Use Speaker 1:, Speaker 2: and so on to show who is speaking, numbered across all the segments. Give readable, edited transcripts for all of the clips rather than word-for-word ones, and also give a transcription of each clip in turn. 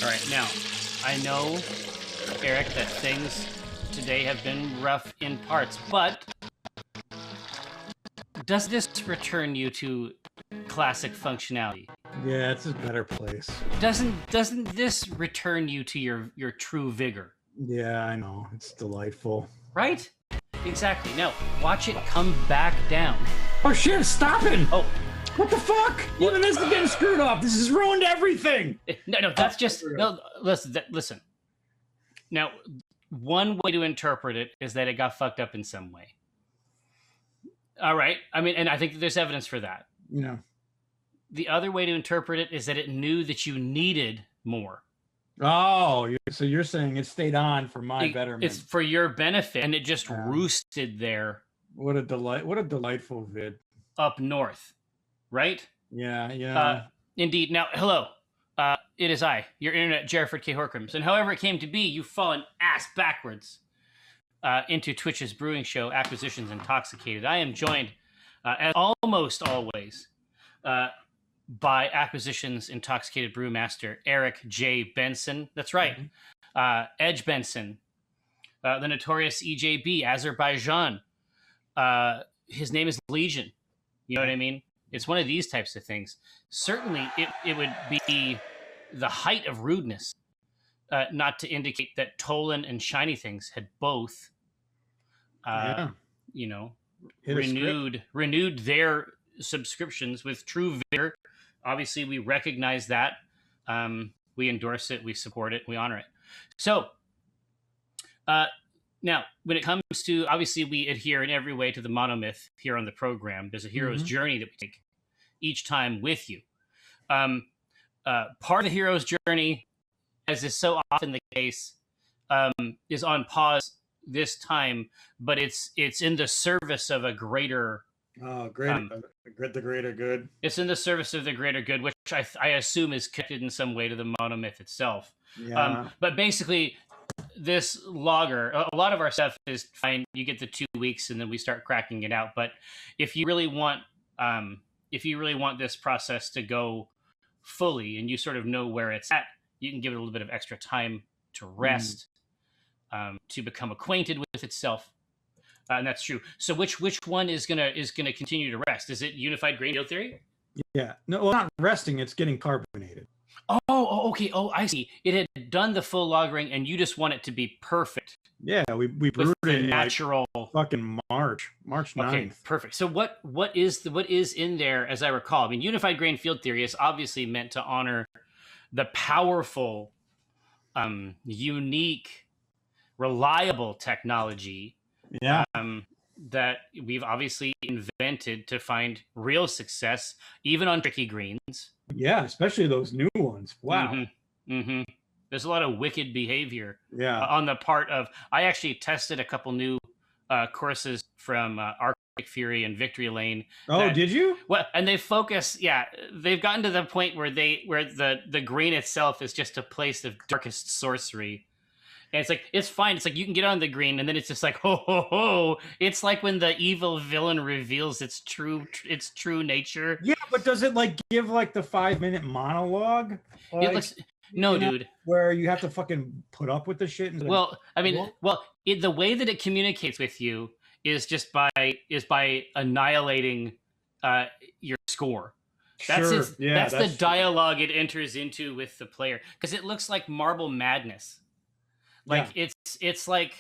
Speaker 1: All right, now, I know, Eric, that things today have been rough in parts, but does this return you to classic functionality?
Speaker 2: Yeah, it's a better place.
Speaker 1: Doesn't this return you to your true vigor?
Speaker 2: Yeah, I know. It's delightful.
Speaker 1: Right? Exactly. Now, watch it come back down.
Speaker 2: Oh shit, it's stopping!
Speaker 1: Oh,
Speaker 2: What the fuck? Even this is getting screwed up. This has ruined everything.
Speaker 1: no, that's just no. Listen. Now, one way to interpret it is that it got fucked up in some way. All right. I mean, and I think there's evidence for that.
Speaker 2: Yeah.
Speaker 1: The other way to interpret it is that it knew that you needed more.
Speaker 2: Oh, so you're saying it stayed on for my betterment.
Speaker 1: It's for your benefit, and it just roosted there.
Speaker 2: What a delight! What a delightful vid.
Speaker 1: Up north, right?
Speaker 2: Yeah.
Speaker 1: Indeed. Now, hello. It is I, your internet Jerford K. Horkins, and however it came to be, you've fallen ass backwards into Twitch's brewing show, Acquisitions Intoxicated. I am joined, as almost always, by Acquisitions Intoxicated Brewmaster Eric J. Benson. That's right. Edge Benson, the notorious EJB, Azerbaijan. His name is Legion. You know what I mean? It's one of these types of things. Certainly, it would be the height of rudeness not to indicate that Tolan and Shiny Things had both, renewed their subscriptions with true vigor. Obviously, we recognize that. We endorse it. We support it. We honor it. So, now, when it comes to, obviously, we adhere in every way to the monomyth here on the program. There's a hero's journey that we take each time with you. Part of the hero's journey, as is so often the case, is on pause this time, but it's in the service of a greater...
Speaker 2: the greater good.
Speaker 1: It's in the service of the greater good, which I assume is connected in some way to the monomyth itself.
Speaker 2: Yeah.
Speaker 1: But basically, this logger, a lot of our stuff is fine. You get the 2 weeks, and then we start cracking it out. But if you really want, this process to go fully, and you sort of know where it's at, you can give it a little bit of extra time to rest, to become acquainted with itself. And that's true. So which one is gonna continue to rest? Is it Unified Grain Field Theory?
Speaker 2: Yeah. No, well, not resting. It's getting carbonated.
Speaker 1: Oh, okay. Oh, I see. It had done the full lagering, and you just want it to be perfect.
Speaker 2: Yeah, we brewed it in
Speaker 1: natural
Speaker 2: fucking March 9th.
Speaker 1: Okay, perfect. So what is in there, as I recall? I mean, Unified Grain Field Theory is obviously meant to honor the powerful, unique, reliable technology.
Speaker 2: Yeah.
Speaker 1: That we've obviously invented to find real success, even on tricky greens.
Speaker 2: Yeah, especially those new ones. Wow.
Speaker 1: There's a lot of wicked behavior.
Speaker 2: Yeah.
Speaker 1: On the part of, I actually tested a couple new courses from Arctic Fury and Victory Lane.
Speaker 2: Oh, did you?
Speaker 1: Well, and they focus. Yeah, they've gotten to the point where the grain itself is just a place of darkest sorcery. And it's like, it's fine. It's like you can get on the green, and then it's just like, ho, ho, ho. It's like when the evil villain reveals its true nature.
Speaker 2: Yeah, but does it give the 5-minute monologue?
Speaker 1: It looks, no, dude.
Speaker 2: Where you have to fucking put up with the shit. And
Speaker 1: well, I mean, the way that it communicates with you is just by annihilating your score. That's that's the dialogue it enters into with the player, because it looks like Marble Madness. It's like,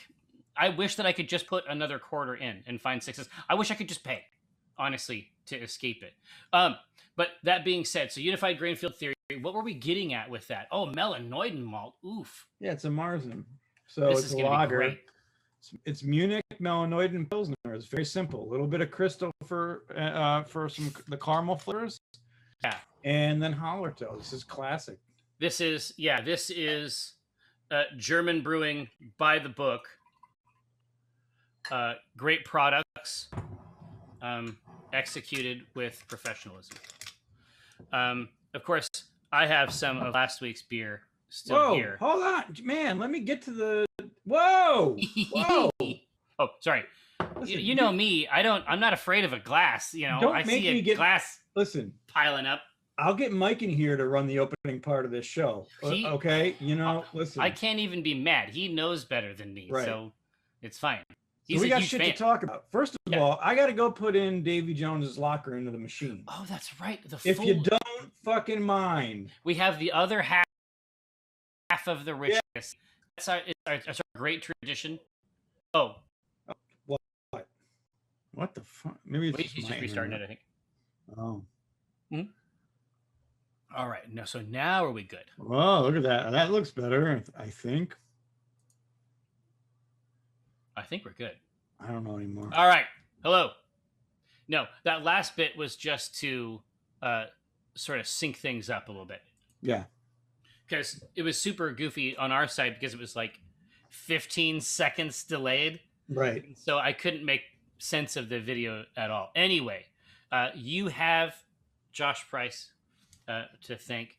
Speaker 1: I wish that I could just put another quarter in and find sixes. I wish I could just pay, honestly, to escape it. But that being said, so Unified Grain Field Theory, what were we getting at with that? Oh, melanoidin malt. Oof.
Speaker 2: Yeah, it's a Marzen. So it's a lager. It's Munich melanoidin Pilsner. It's very simple. A little bit of crystal for the caramel flavors.
Speaker 1: Yeah.
Speaker 2: And then Hallertau. This is classic.
Speaker 1: This is German brewing by the book. Great products, executed with professionalism. Of course, I have some of last week's beer still here.
Speaker 2: Hold on, man. Let me get to the. Whoa!
Speaker 1: Oh, sorry. Listen, you know me. I'm not afraid of a glass. I see a glass.
Speaker 2: Listen,
Speaker 1: piling up.
Speaker 2: I'll get Mike in here to run the opening part of this show. Okay, listen.
Speaker 1: I can't even be mad. He knows better than me,
Speaker 2: right.
Speaker 1: So it's fine.
Speaker 2: So we got shit to talk about. First of all, I got to go put in Davy Jones's locker into the machine.
Speaker 1: Oh, that's right.
Speaker 2: If you don't fucking mind,
Speaker 1: we have the other half of the richness. Yeah. It's our great tradition. Oh,
Speaker 2: what the fuck? Maybe
Speaker 1: he's just restarting it, I think.
Speaker 2: Oh.
Speaker 1: All right. No. So now are we good?
Speaker 2: Oh, look at that. That looks better. I think.
Speaker 1: I think we're good.
Speaker 2: I don't know anymore.
Speaker 1: All right. Hello. No, that last bit was just to sort of sync things up a little bit.
Speaker 2: Yeah.
Speaker 1: Because it was super goofy on our side because it was like 15 seconds delayed.
Speaker 2: Right.
Speaker 1: So I couldn't make sense of the video at all. Anyway, you have Josh Price to thank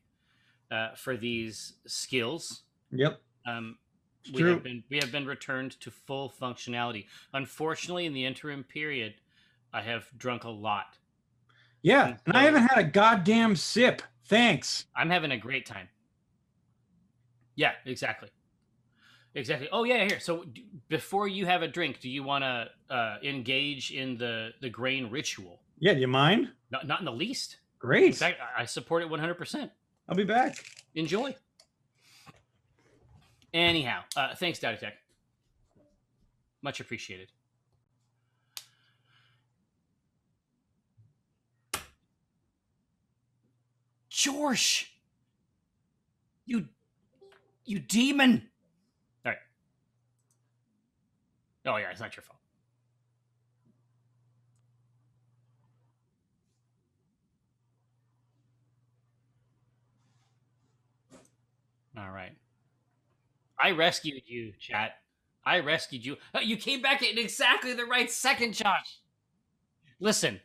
Speaker 1: for these skills.
Speaker 2: Yep.
Speaker 1: We have been returned to full functionality. Unfortunately, in the interim period, I have drunk a lot.
Speaker 2: Yeah, and I haven't had a goddamn sip. Thanks.
Speaker 1: I'm having a great time. Yeah, exactly. Oh yeah, here. So before you have a drink, do you want to engage in the grain ritual?
Speaker 2: Yeah, do you mind?
Speaker 1: Not in the least.
Speaker 2: Great.
Speaker 1: In fact, I support it 100%.
Speaker 2: I'll be back.
Speaker 1: Enjoy. Anyhow, thanks, Data Tech. Much appreciated. George! You demon! All right. Oh, yeah, it's not your fault. All right. I rescued you, chat. I rescued you. You came back at exactly the right second, Josh. Listen.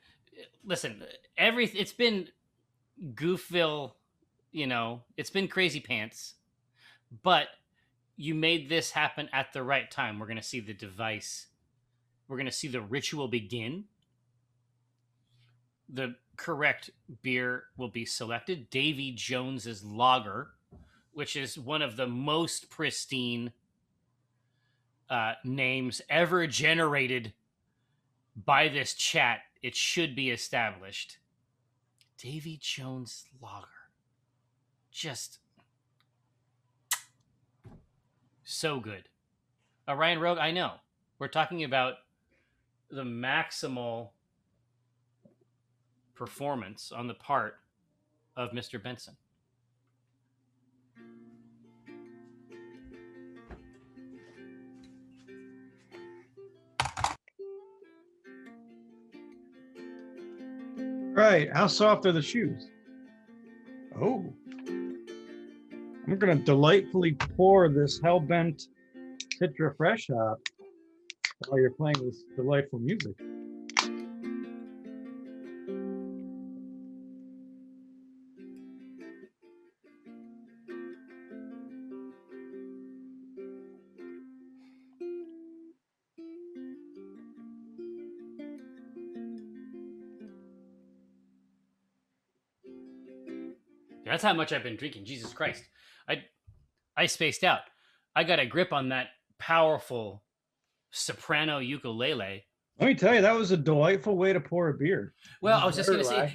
Speaker 1: It's been Goofville, it's been crazy pants, but you made this happen at the right time. We're going to see the device. We're going to see the ritual begin. The correct beer will be selected. Davy Jones's Lager, which is one of the most pristine names ever generated by this chat. It should be established. Davy Jones Lager. Just so good. Ryan Rogue, I know. We're talking about the maximal performance on the part of Mr. Benson.
Speaker 2: Right. How soft are the shoes? Oh. I'm going to delightfully pour this Hellbent Citra Fresh Hop while you're playing this delightful music.
Speaker 1: That's how much I've been drinking. Jesus Christ. I spaced out. I got a grip on that powerful soprano ukulele.
Speaker 2: Let me tell you, that was a delightful way to pour a beer.
Speaker 1: Well, I was just going to say,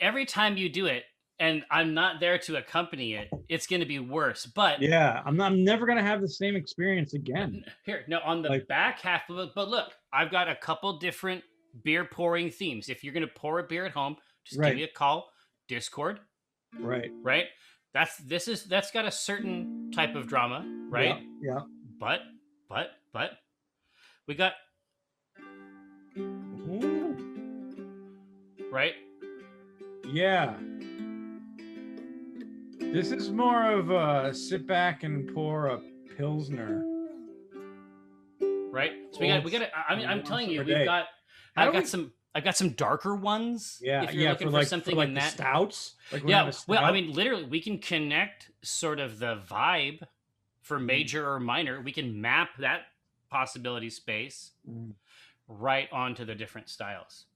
Speaker 1: every time you do it, and I'm not there to accompany it, it's going to be worse. But
Speaker 2: yeah, I'm never going to have the same experience again.
Speaker 1: Here, no, on the back half of it. But look, I've got a couple different beer pouring themes. If you're going to pour a beer at home, just give me a call. Discord,
Speaker 2: right?
Speaker 1: That's got a certain type of drama, right?
Speaker 2: Yeah.
Speaker 1: But we got right.
Speaker 2: Yeah. This is more of a sit back and pour a Pilsner,
Speaker 1: right? So we got. I'm telling you, I've got some darker ones.
Speaker 2: Yeah,
Speaker 1: if you're looking for something in that
Speaker 2: stouts.
Speaker 1: Well, literally, we can connect sort of the vibe for major or minor. We can map that possibility space right onto the different styles.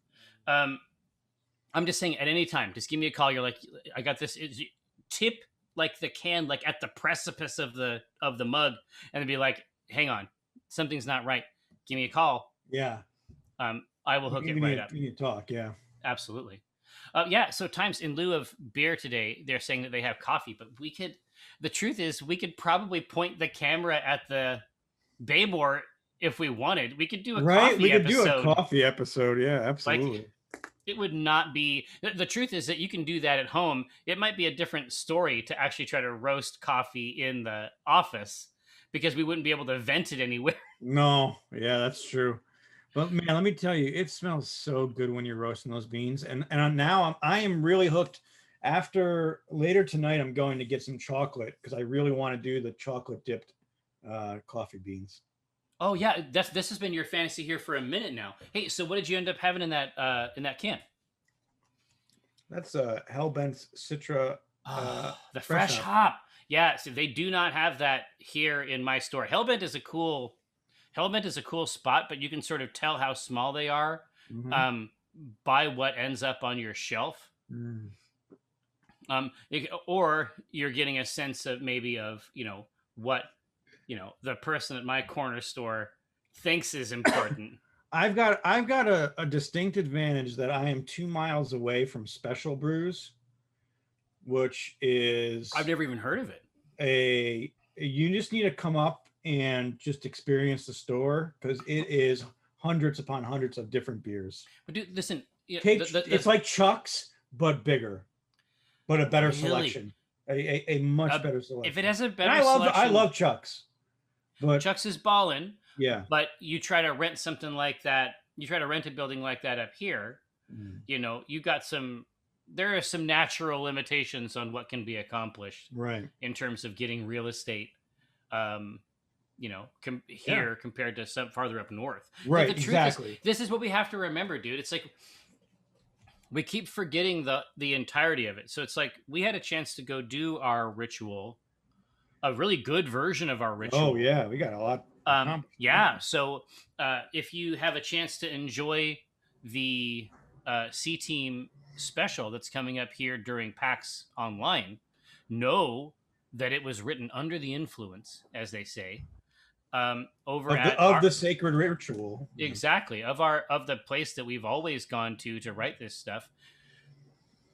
Speaker 1: I'm just saying, at any time, just give me a call. You're like, I got this. Tip like the can, like at the precipice of the mug, and then be like, hang on, something's not right. Give me a call.
Speaker 2: Yeah.
Speaker 1: I will hook it right up.
Speaker 2: We need to talk. Yeah.
Speaker 1: Absolutely. Yeah. So times in lieu of beer today, they're saying that they have coffee, but we could. The truth is, we could probably point the camera at the Baybor if we wanted. We could do a coffee
Speaker 2: We could
Speaker 1: episode.
Speaker 2: do a coffee episode. Yeah, absolutely.
Speaker 1: It would not be. The truth is that you can do that at home. It might be a different story to actually try to roast coffee in the office because we wouldn't be able to vent it anywhere.
Speaker 2: No, yeah, that's true. But man, let me tell you, it smells so good when you're roasting those beans. And now I am really hooked. After later tonight, I'm going to get some chocolate because I really want to do the chocolate dipped coffee beans.
Speaker 1: Oh yeah, this has been your fantasy here for a minute now. Hey, so what did you end up having in that can?
Speaker 2: That's Hellbent's Citra.
Speaker 1: The fresh hop. Yeah, so they do not have that here in my store. Hellbent is a cool spot, but you can sort of tell how small they are by what ends up on your shelf.
Speaker 2: Mm.
Speaker 1: Or you're getting a sense of maybe of what the person at my corner store thinks is important.
Speaker 2: I've got a distinct advantage that I am 2 miles away from Special Brews, which is
Speaker 1: I've never even heard of it.
Speaker 2: You just need to come up and just experience the store because it is hundreds upon hundreds of different beers.
Speaker 1: But dude, listen,
Speaker 2: it's like Chuck's but bigger, but a better selection, a much better selection.
Speaker 1: If it has a better selection,
Speaker 2: I love Chuck's. But
Speaker 1: Chuck's is ballin'.
Speaker 2: Yeah.
Speaker 1: But you try to rent something like that, you try to rent a building like that up here, you got there are some natural limitations on what can be accomplished.
Speaker 2: Right.
Speaker 1: In terms of getting real estate, here compared to some farther up north.
Speaker 2: Right.
Speaker 1: But the truth is, this is what we have to remember, dude. It's like we keep forgetting the entirety of it. So it's like we had a chance to go do our ritual, a really good version of our ritual.
Speaker 2: Oh yeah, we got a lot.
Speaker 1: So if you have a chance to enjoy the C-Team special that's coming up here during PAX Online, know that it was written under the influence, as they say,
Speaker 2: the sacred ritual.
Speaker 1: Exactly, of the place that we've always gone to write this stuff,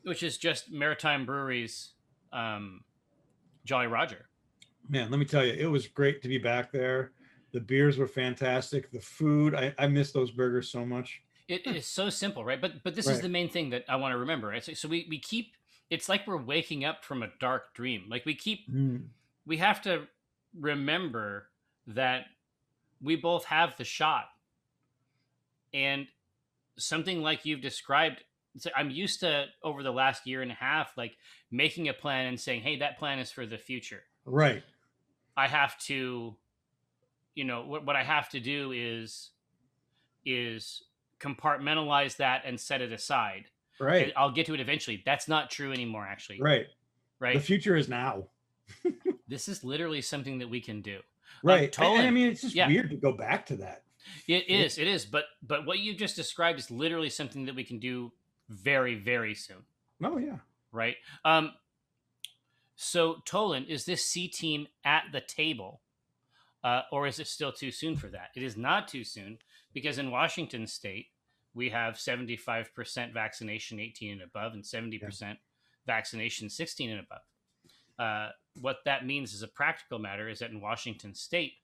Speaker 1: which is just Maritime Brewery's Jolly Roger.
Speaker 2: Man, let me tell you, it was great to be back there. The beers were fantastic. The food, I miss those burgers so much.
Speaker 1: It is so simple, right? But this is the main thing that I want to remember, right? So we keep, it's like we're waking up from a dark dream. Like we have to remember that we both have the shot. And something like you've described, I'm used to, over the last year and a half, like making a plan and saying, hey, that plan is for the future.
Speaker 2: Right.
Speaker 1: I have to, what I have to do is compartmentalize that and set it aside.
Speaker 2: Right.
Speaker 1: And I'll get to it eventually. That's not true anymore, actually.
Speaker 2: Right.
Speaker 1: Right.
Speaker 2: The future is now.
Speaker 1: This is literally something that we can do.
Speaker 2: Right. And I mean, it's just weird to go back to that.
Speaker 1: It is. But what you just described is literally something that we can do very, very soon.
Speaker 2: Oh, yeah.
Speaker 1: Right. So, Tolan, is this C-Team at the table? Or is it still too soon for that? It is not too soon, because in Washington State, we have 75% vaccination 18 and above and 70% vaccination 16 and above. What that means as a practical matter is that in Washington State,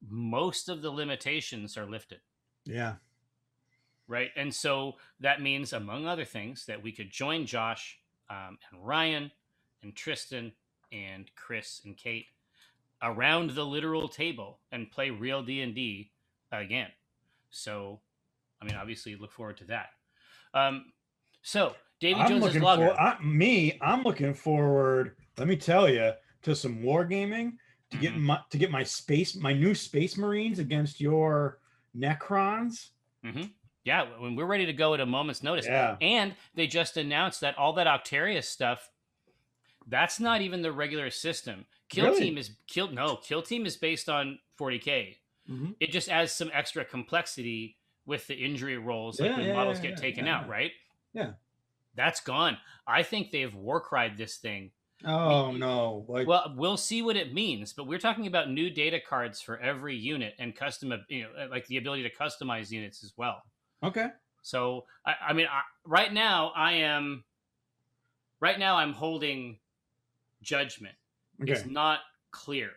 Speaker 1: most of the limitations are lifted.
Speaker 2: Yeah.
Speaker 1: Right. And so that means, among other things, that we could join Josh and Ryan and Tristan and Chris and Kate around the literal table and play real D&D again. So, I mean, obviously look forward to that. So Davy Jones's Lager.
Speaker 2: I'm looking forward, let me tell you, to some wargaming, to get my new Space Marines against your Necrons.
Speaker 1: Mm-hmm. Yeah, when we're ready to go at a moment's notice.
Speaker 2: Yeah.
Speaker 1: And they just announced that all that Octarius stuff, that's not even the regular system. Kill Team is based on 40K. Mm-hmm. It just adds some extra complexity with the injury rolls, like when models get taken out, right?
Speaker 2: Yeah.
Speaker 1: That's gone. I think they've Warcried this thing.
Speaker 2: Oh no! Like,
Speaker 1: Well, we'll see what it means, but we're talking about new data cards for every unit and custom, like the ability to customize units as well.
Speaker 2: okay.
Speaker 1: So, right now I'm holding Judgment.
Speaker 2: Okay.
Speaker 1: It's not clear,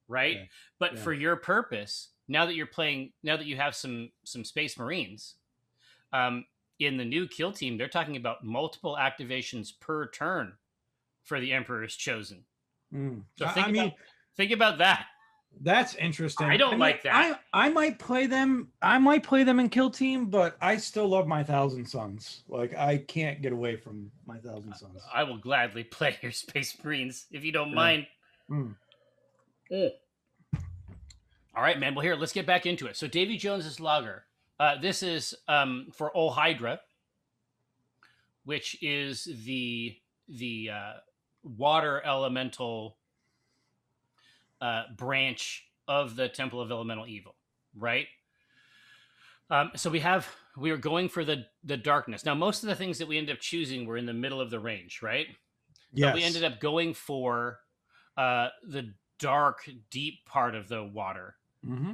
Speaker 1: right?
Speaker 2: Okay.
Speaker 1: But
Speaker 2: Yeah.
Speaker 1: for your purpose, now that you have some Space Marines, in the new kill team, they're talking about multiple activations per turn for the Emperor's Chosen. So think about that.
Speaker 2: That's interesting.
Speaker 1: I don't like that.
Speaker 2: I might play them. I might play them in kill team, but I still love my Thousand Suns. Like, I can't get away from my Thousand Suns.
Speaker 1: I will gladly play your Space Marines if you don't mind.
Speaker 2: Mm.
Speaker 1: All right, man. Well, here, let's get back into it. So Davy Jones's Lager. This is for Ol Hydra, which is the water elemental branch of the Temple of Elemental Evil, right? So we are going for the darkness. Now, most of the things that we ended up choosing were in the middle of the range, right?
Speaker 2: Yes.
Speaker 1: But we ended up going for the dark, deep part of the water.
Speaker 2: Mm-hmm.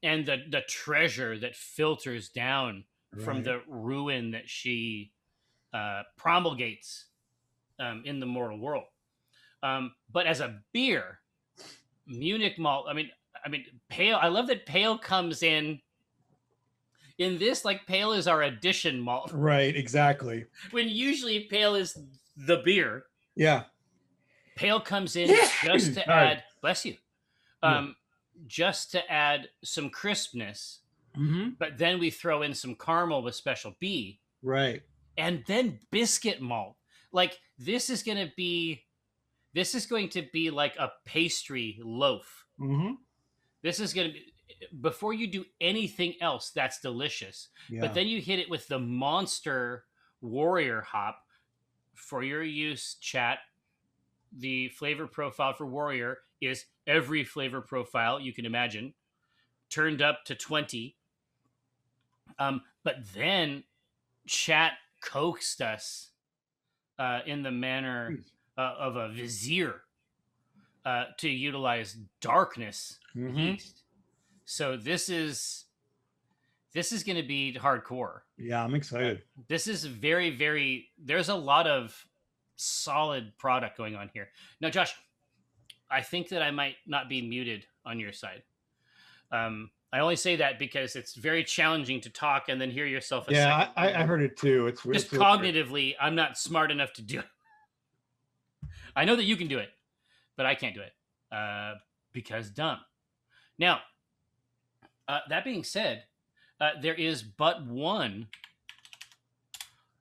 Speaker 1: And the treasure that filters down from the ruin that she promulgates in the mortal world. But as a beer, Munich malt. I mean, pale. I love that pale comes in this. Like, pale is our addition malt,
Speaker 2: Right. Exactly.
Speaker 1: when usually pale is the beer.
Speaker 2: Yeah.
Speaker 1: Pale comes in just to add. Bless you. Just to add some crispness.
Speaker 2: Mm-hmm.
Speaker 1: But then we throw in some caramel with Special B.
Speaker 2: Right.
Speaker 1: And then biscuit malt. Like, this is going to be like a pastry loaf.
Speaker 2: Mm-hmm.
Speaker 1: This is going to be, before you do anything else, that's delicious.
Speaker 2: Yeah.
Speaker 1: But then you hit it with the monster warrior hop. For your use, chat, the flavor profile for warrior is every flavor profile you can imagine, turned up to 20. But then chat coaxed us in the manner of a vizier to utilize darkness yeast. So this is going to be hardcore.
Speaker 2: Yeah, I'm excited.
Speaker 1: This is very, very. There's a lot of solid product going on here. Now, Josh, I think that I might not be muted on your side. I only say that because it's very challenging to talk and then hear yourself.
Speaker 2: I heard it too. It's
Speaker 1: just cognitively, I'm not smart enough to do it. I know that you can do it, but I can't do it because dumb. Now, that being said, there is but one.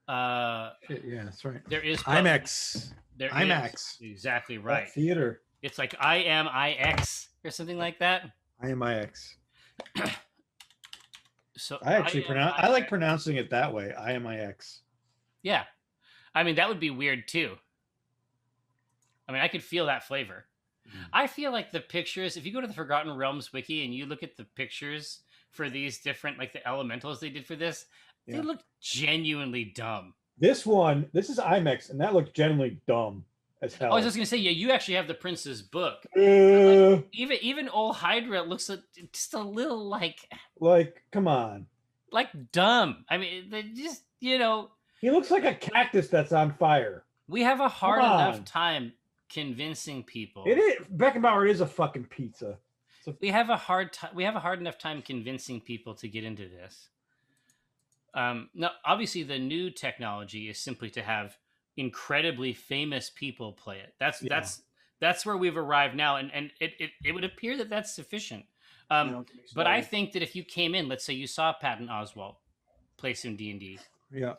Speaker 2: Yeah, that's right.
Speaker 1: There is
Speaker 2: IMAX. IMAX.
Speaker 1: Exactly right.
Speaker 2: That theater.
Speaker 1: It's like IMIX or something like that.
Speaker 2: IMIX.
Speaker 1: So
Speaker 2: I actually I like pronouncing it that way. IMIX.
Speaker 1: Yeah, I mean, that would be weird too. I mean, I could feel that flavor. I feel like the pictures, if you go to the Forgotten Realms wiki and you look at the pictures for these different, like the elementals they did for this, they look genuinely dumb.
Speaker 2: This is IMAX, and that looks genuinely dumb as hell.
Speaker 1: I was just gonna say, yeah, you actually have the Prince's book. Like, even Ol Hydra looks just a little like
Speaker 2: come on,
Speaker 1: like dumb. I mean, they just, you know,
Speaker 2: he looks like a cactus that's on fire.
Speaker 1: We have a hard enough time convincing people.
Speaker 2: It is Beckenbauer is a fucking pizza.
Speaker 1: We have a hard enough time convincing people to get into this. Now, obviously, the new technology is simply to have incredibly famous people play it. That's where we've arrived now, and it would appear that that's sufficient. But I think that if you came in, let's say you saw Patton Oswalt play some D&D,
Speaker 2: yeah,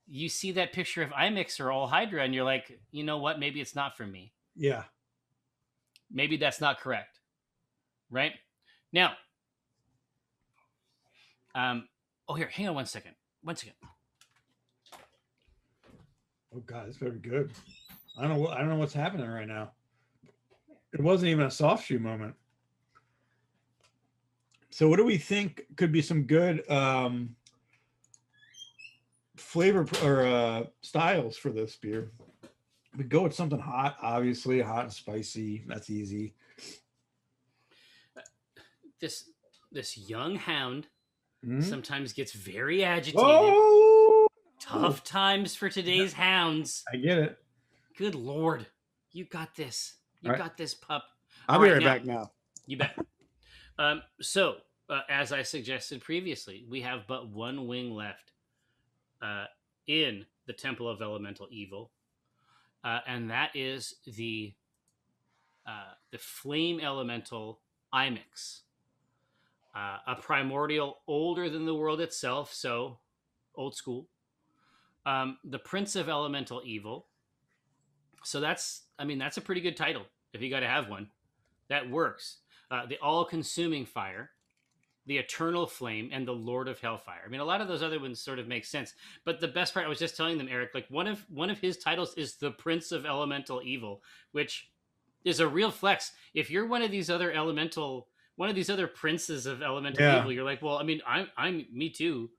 Speaker 1: you see that picture of IMIX or Ol Hydra, and you're like, you know what? Maybe it's not for me.
Speaker 2: Yeah,
Speaker 1: maybe that's not correct, right? Now, here, hang on one second.
Speaker 2: Oh God, it's very good. I don't know what's happening right now. It wasn't even a soft shoe moment. So what do we think could be some good flavor or styles for this beer. We go with something hot, obviously hot and spicy. That's easy.
Speaker 1: This young hound
Speaker 2: Mhm.
Speaker 1: sometimes gets very agitated.
Speaker 2: Oh,
Speaker 1: Tough times for today's hounds.
Speaker 2: I get it.
Speaker 1: Good Lord. You got this. You
Speaker 2: All right.
Speaker 1: got this, pup.
Speaker 2: I'll be right back now.
Speaker 1: You bet. As I suggested previously, we have but one wing left in the Temple of Elemental Evil, and that is the Flame Elemental Imix, a primordial older than the world itself, so old school. The Prince of Elemental Evil. So that's a pretty good title if you got to have one. That works. The All-Consuming Fire, the Eternal Flame, and the Lord of Hellfire. I mean, a lot of those other ones sort of make sense. But the best part, I was just telling them, Eric, like one of his titles is the Prince of Elemental Evil, which is a real flex. If you're one of these other princes of elemental evil, you're like, well, I mean, I'm me too.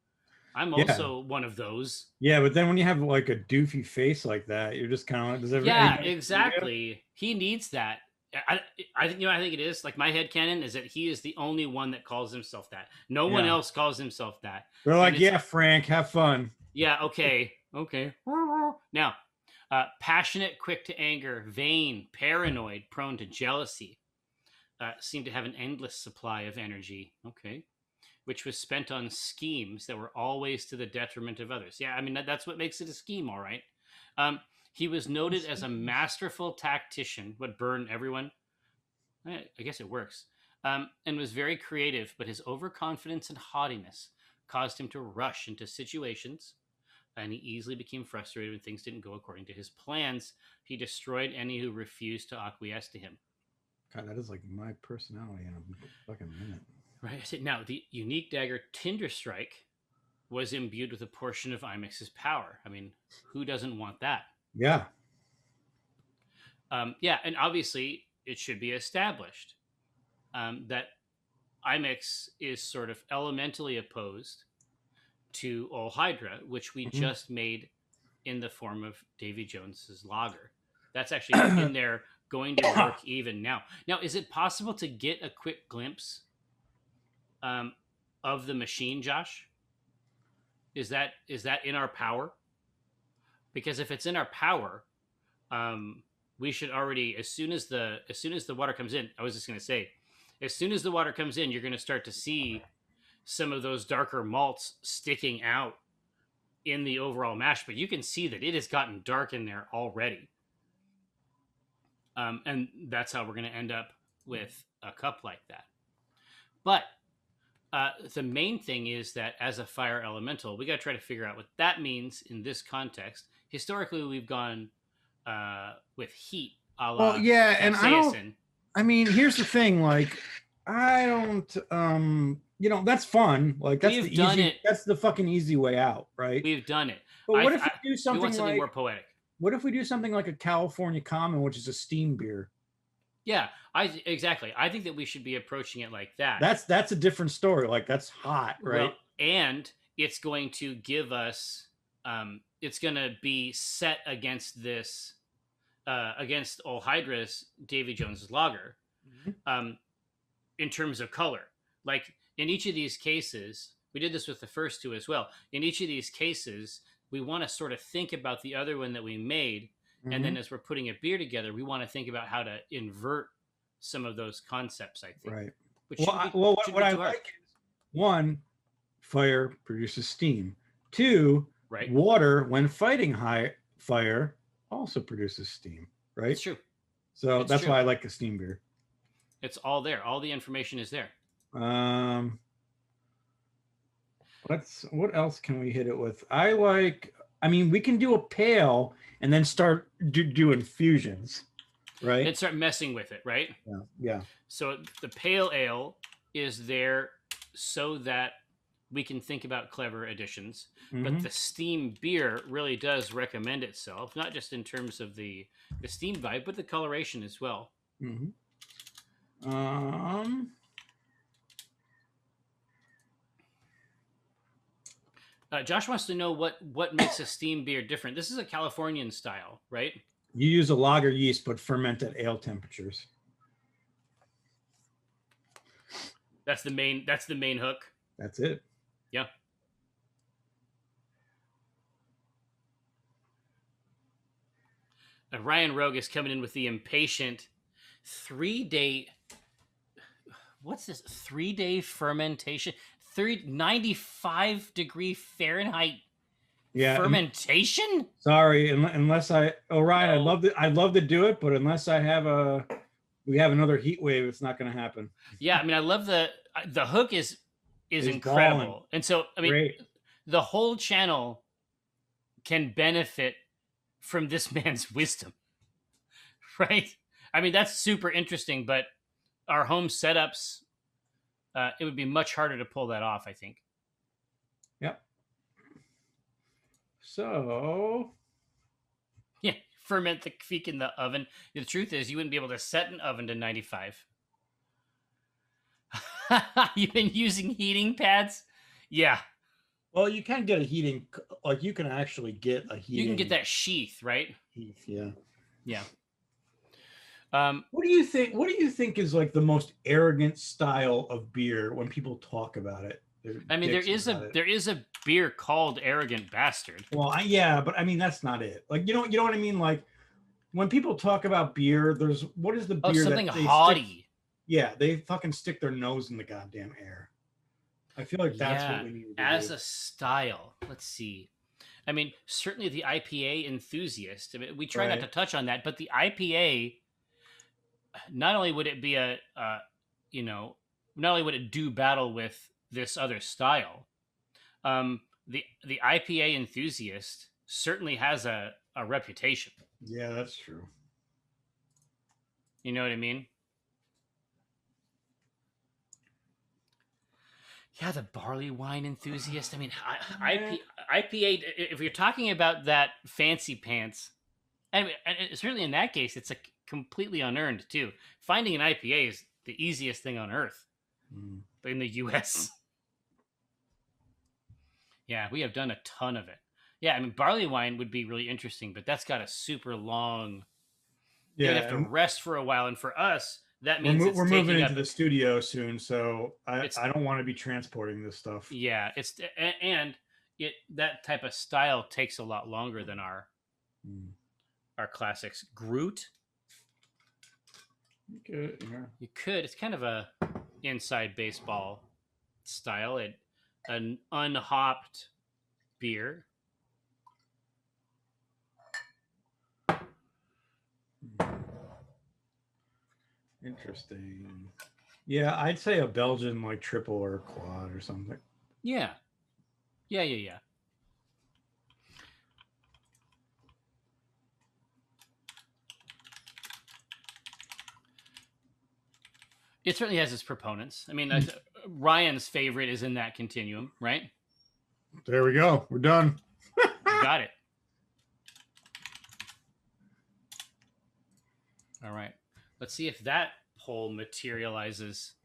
Speaker 1: I'm also one of those.
Speaker 2: Yeah, but then when you have like a doofy face like that, you're just kind of like, does everybody?
Speaker 1: Yeah, exactly. He needs that. I think it is like my headcanon is that he is the only one that calls himself that. No one else calls himself that.
Speaker 2: They're like, yeah, Frank, have fun.
Speaker 1: Yeah, okay. Now, passionate, quick to anger, vain, paranoid, prone to jealousy, seem to have an endless supply of energy. Okay. Which was spent on schemes that were always to the detriment of others. Yeah, I mean, that's what makes it a scheme, all right. He was noted as a masterful tactician, would burn everyone. I guess it works. And was very creative, but his overconfidence and haughtiness caused him to rush into situations, and he easily became frustrated when things didn't go according to his plans. He destroyed any who refused to acquiesce to him.
Speaker 2: God, that is like my personality in a fucking minute.
Speaker 1: Right. Now, the unique dagger Tinder Strike was imbued with a portion of Imix's power. I mean, who doesn't want that?
Speaker 2: Yeah.
Speaker 1: And obviously it should be established that Imix is sort of elementally opposed to Ol Hydra, which we just made in the form of Davy Jones's lager. That's actually in there, going to work even now. Now, is it possible to get a quick glimpse of the machine, Josh? Is that in our power? Because if it's in our power, we should already, as soon as the water comes in, I was just going to say, as soon as the water comes in, you're going to start to see some of those darker malts sticking out in the overall mash, but you can see that it has gotten dark in there already. And that's how we're going to end up with a cup like that. But the main thing is that as a fire elemental, we got to try to figure out what that means in this context. Historically, we've gone with heat.
Speaker 2: Well, yeah, and I mean, here's the thing. Like, I don't. That's fun. Like, that's the easy. That's the fucking easy way out, right?
Speaker 1: We've done it.
Speaker 2: But what if we do something like
Speaker 1: more poetic?
Speaker 2: What if we do something like a California Common, which is a steam beer?
Speaker 1: Yeah, exactly. I think that we should be approaching it like that.
Speaker 2: That's a different story. Like, that's hot, right? Well,
Speaker 1: and it's going to give us. It's going to be set against this, against Ol Hydra's Davy Jones's lager, in terms of color. Like in each of these cases, we did this with the first two as well. In each of these cases, we want to sort of think about the other one that we made. And then as we're putting a beer together, we want to think about how to invert some of those concepts, I think.
Speaker 2: Right. What I like is, one, fire produces steam. Two, water, when fighting fire, also produces steam, right?
Speaker 1: It's true.
Speaker 2: So that's why I like a steam beer.
Speaker 1: It's all there. All the information is there.
Speaker 2: What else can we hit it with? We can do a pale and then start doing fusions, right?
Speaker 1: And start messing with it, right?
Speaker 2: Yeah.
Speaker 1: So the pale ale is there so that we can think about clever additions, but the steam beer really does recommend itself, not just in terms of the steam vibe, but the coloration as well. Josh wants to know what makes a steam beer different. This is a Californian style, right?
Speaker 2: You use a lager yeast, but ferment at ale temperatures.
Speaker 1: That's the main hook.
Speaker 2: That's it.
Speaker 1: Yeah. Ryan Rogue is coming in with the impatient 3-day. What's this? 3-day fermentation. 95-degree Fahrenheit fermentation.
Speaker 2: Sorry, unless Ryan, I'd love to do it, but unless we have another heat wave, it's not going to happen.
Speaker 1: Yeah, I mean, I love the hook is incredible, balling. And so I mean, great. The whole channel can benefit from this man's wisdom, right? I mean, that's super interesting, but our home setups, it would be much harder to pull that off, I think.
Speaker 2: Yep. So,
Speaker 1: yeah, ferment the kveik in the oven. The truth is, you wouldn't be able to set an oven to 95. You've been using heating pads? Yeah.
Speaker 2: Well, you can get a heating, like you can actually get a heating.
Speaker 1: You can get that sheath, right?
Speaker 2: Sheath, yeah.
Speaker 1: Yeah.
Speaker 2: What do you think? What do you think is like the most arrogant style of beer when people talk about it?
Speaker 1: I mean, there is a beer called Arrogant Bastard.
Speaker 2: Well, yeah, but I mean that's not it. Like you know what I mean? Like when people talk about beer, there's what is the beer
Speaker 1: something haughty?
Speaker 2: They fucking stick their nose in the goddamn air. I feel like that's what we need to do.
Speaker 1: As a style, let's see. I mean, certainly the IPA enthusiast. I mean, we try not to touch on that, but the IPA, not only would it be not only would it do battle with this other style, the IPA enthusiast certainly has a reputation.
Speaker 2: Yeah, that's true.
Speaker 1: You know what I mean? Yeah, the barley wine enthusiast. I mean, IPA, if you're talking about that fancy pants, and certainly in that case, it's completely unearned, too. Finding an IPA is the easiest thing on earth in the U.S. Yeah, we have done a ton of it. Yeah, I mean, barley wine would be really interesting, but that's got a super long... Yeah, you have to rest for a while, and for us... That means
Speaker 2: we're moving into the studio soon, so I don't want to be transporting this stuff.
Speaker 1: Yeah, that type of style takes a lot longer than our classics. Groot.
Speaker 2: You
Speaker 1: could. It's kind of a inside baseball style. An unhopped beer.
Speaker 2: Interesting. Yeah, I'd say a Belgian like triple or quad or something.
Speaker 1: Yeah. It certainly has its proponents. I mean, Ryan's favorite is in that continuum, right?
Speaker 2: There we go. We're done.
Speaker 1: Got it. All right. Let's see if that poll materializes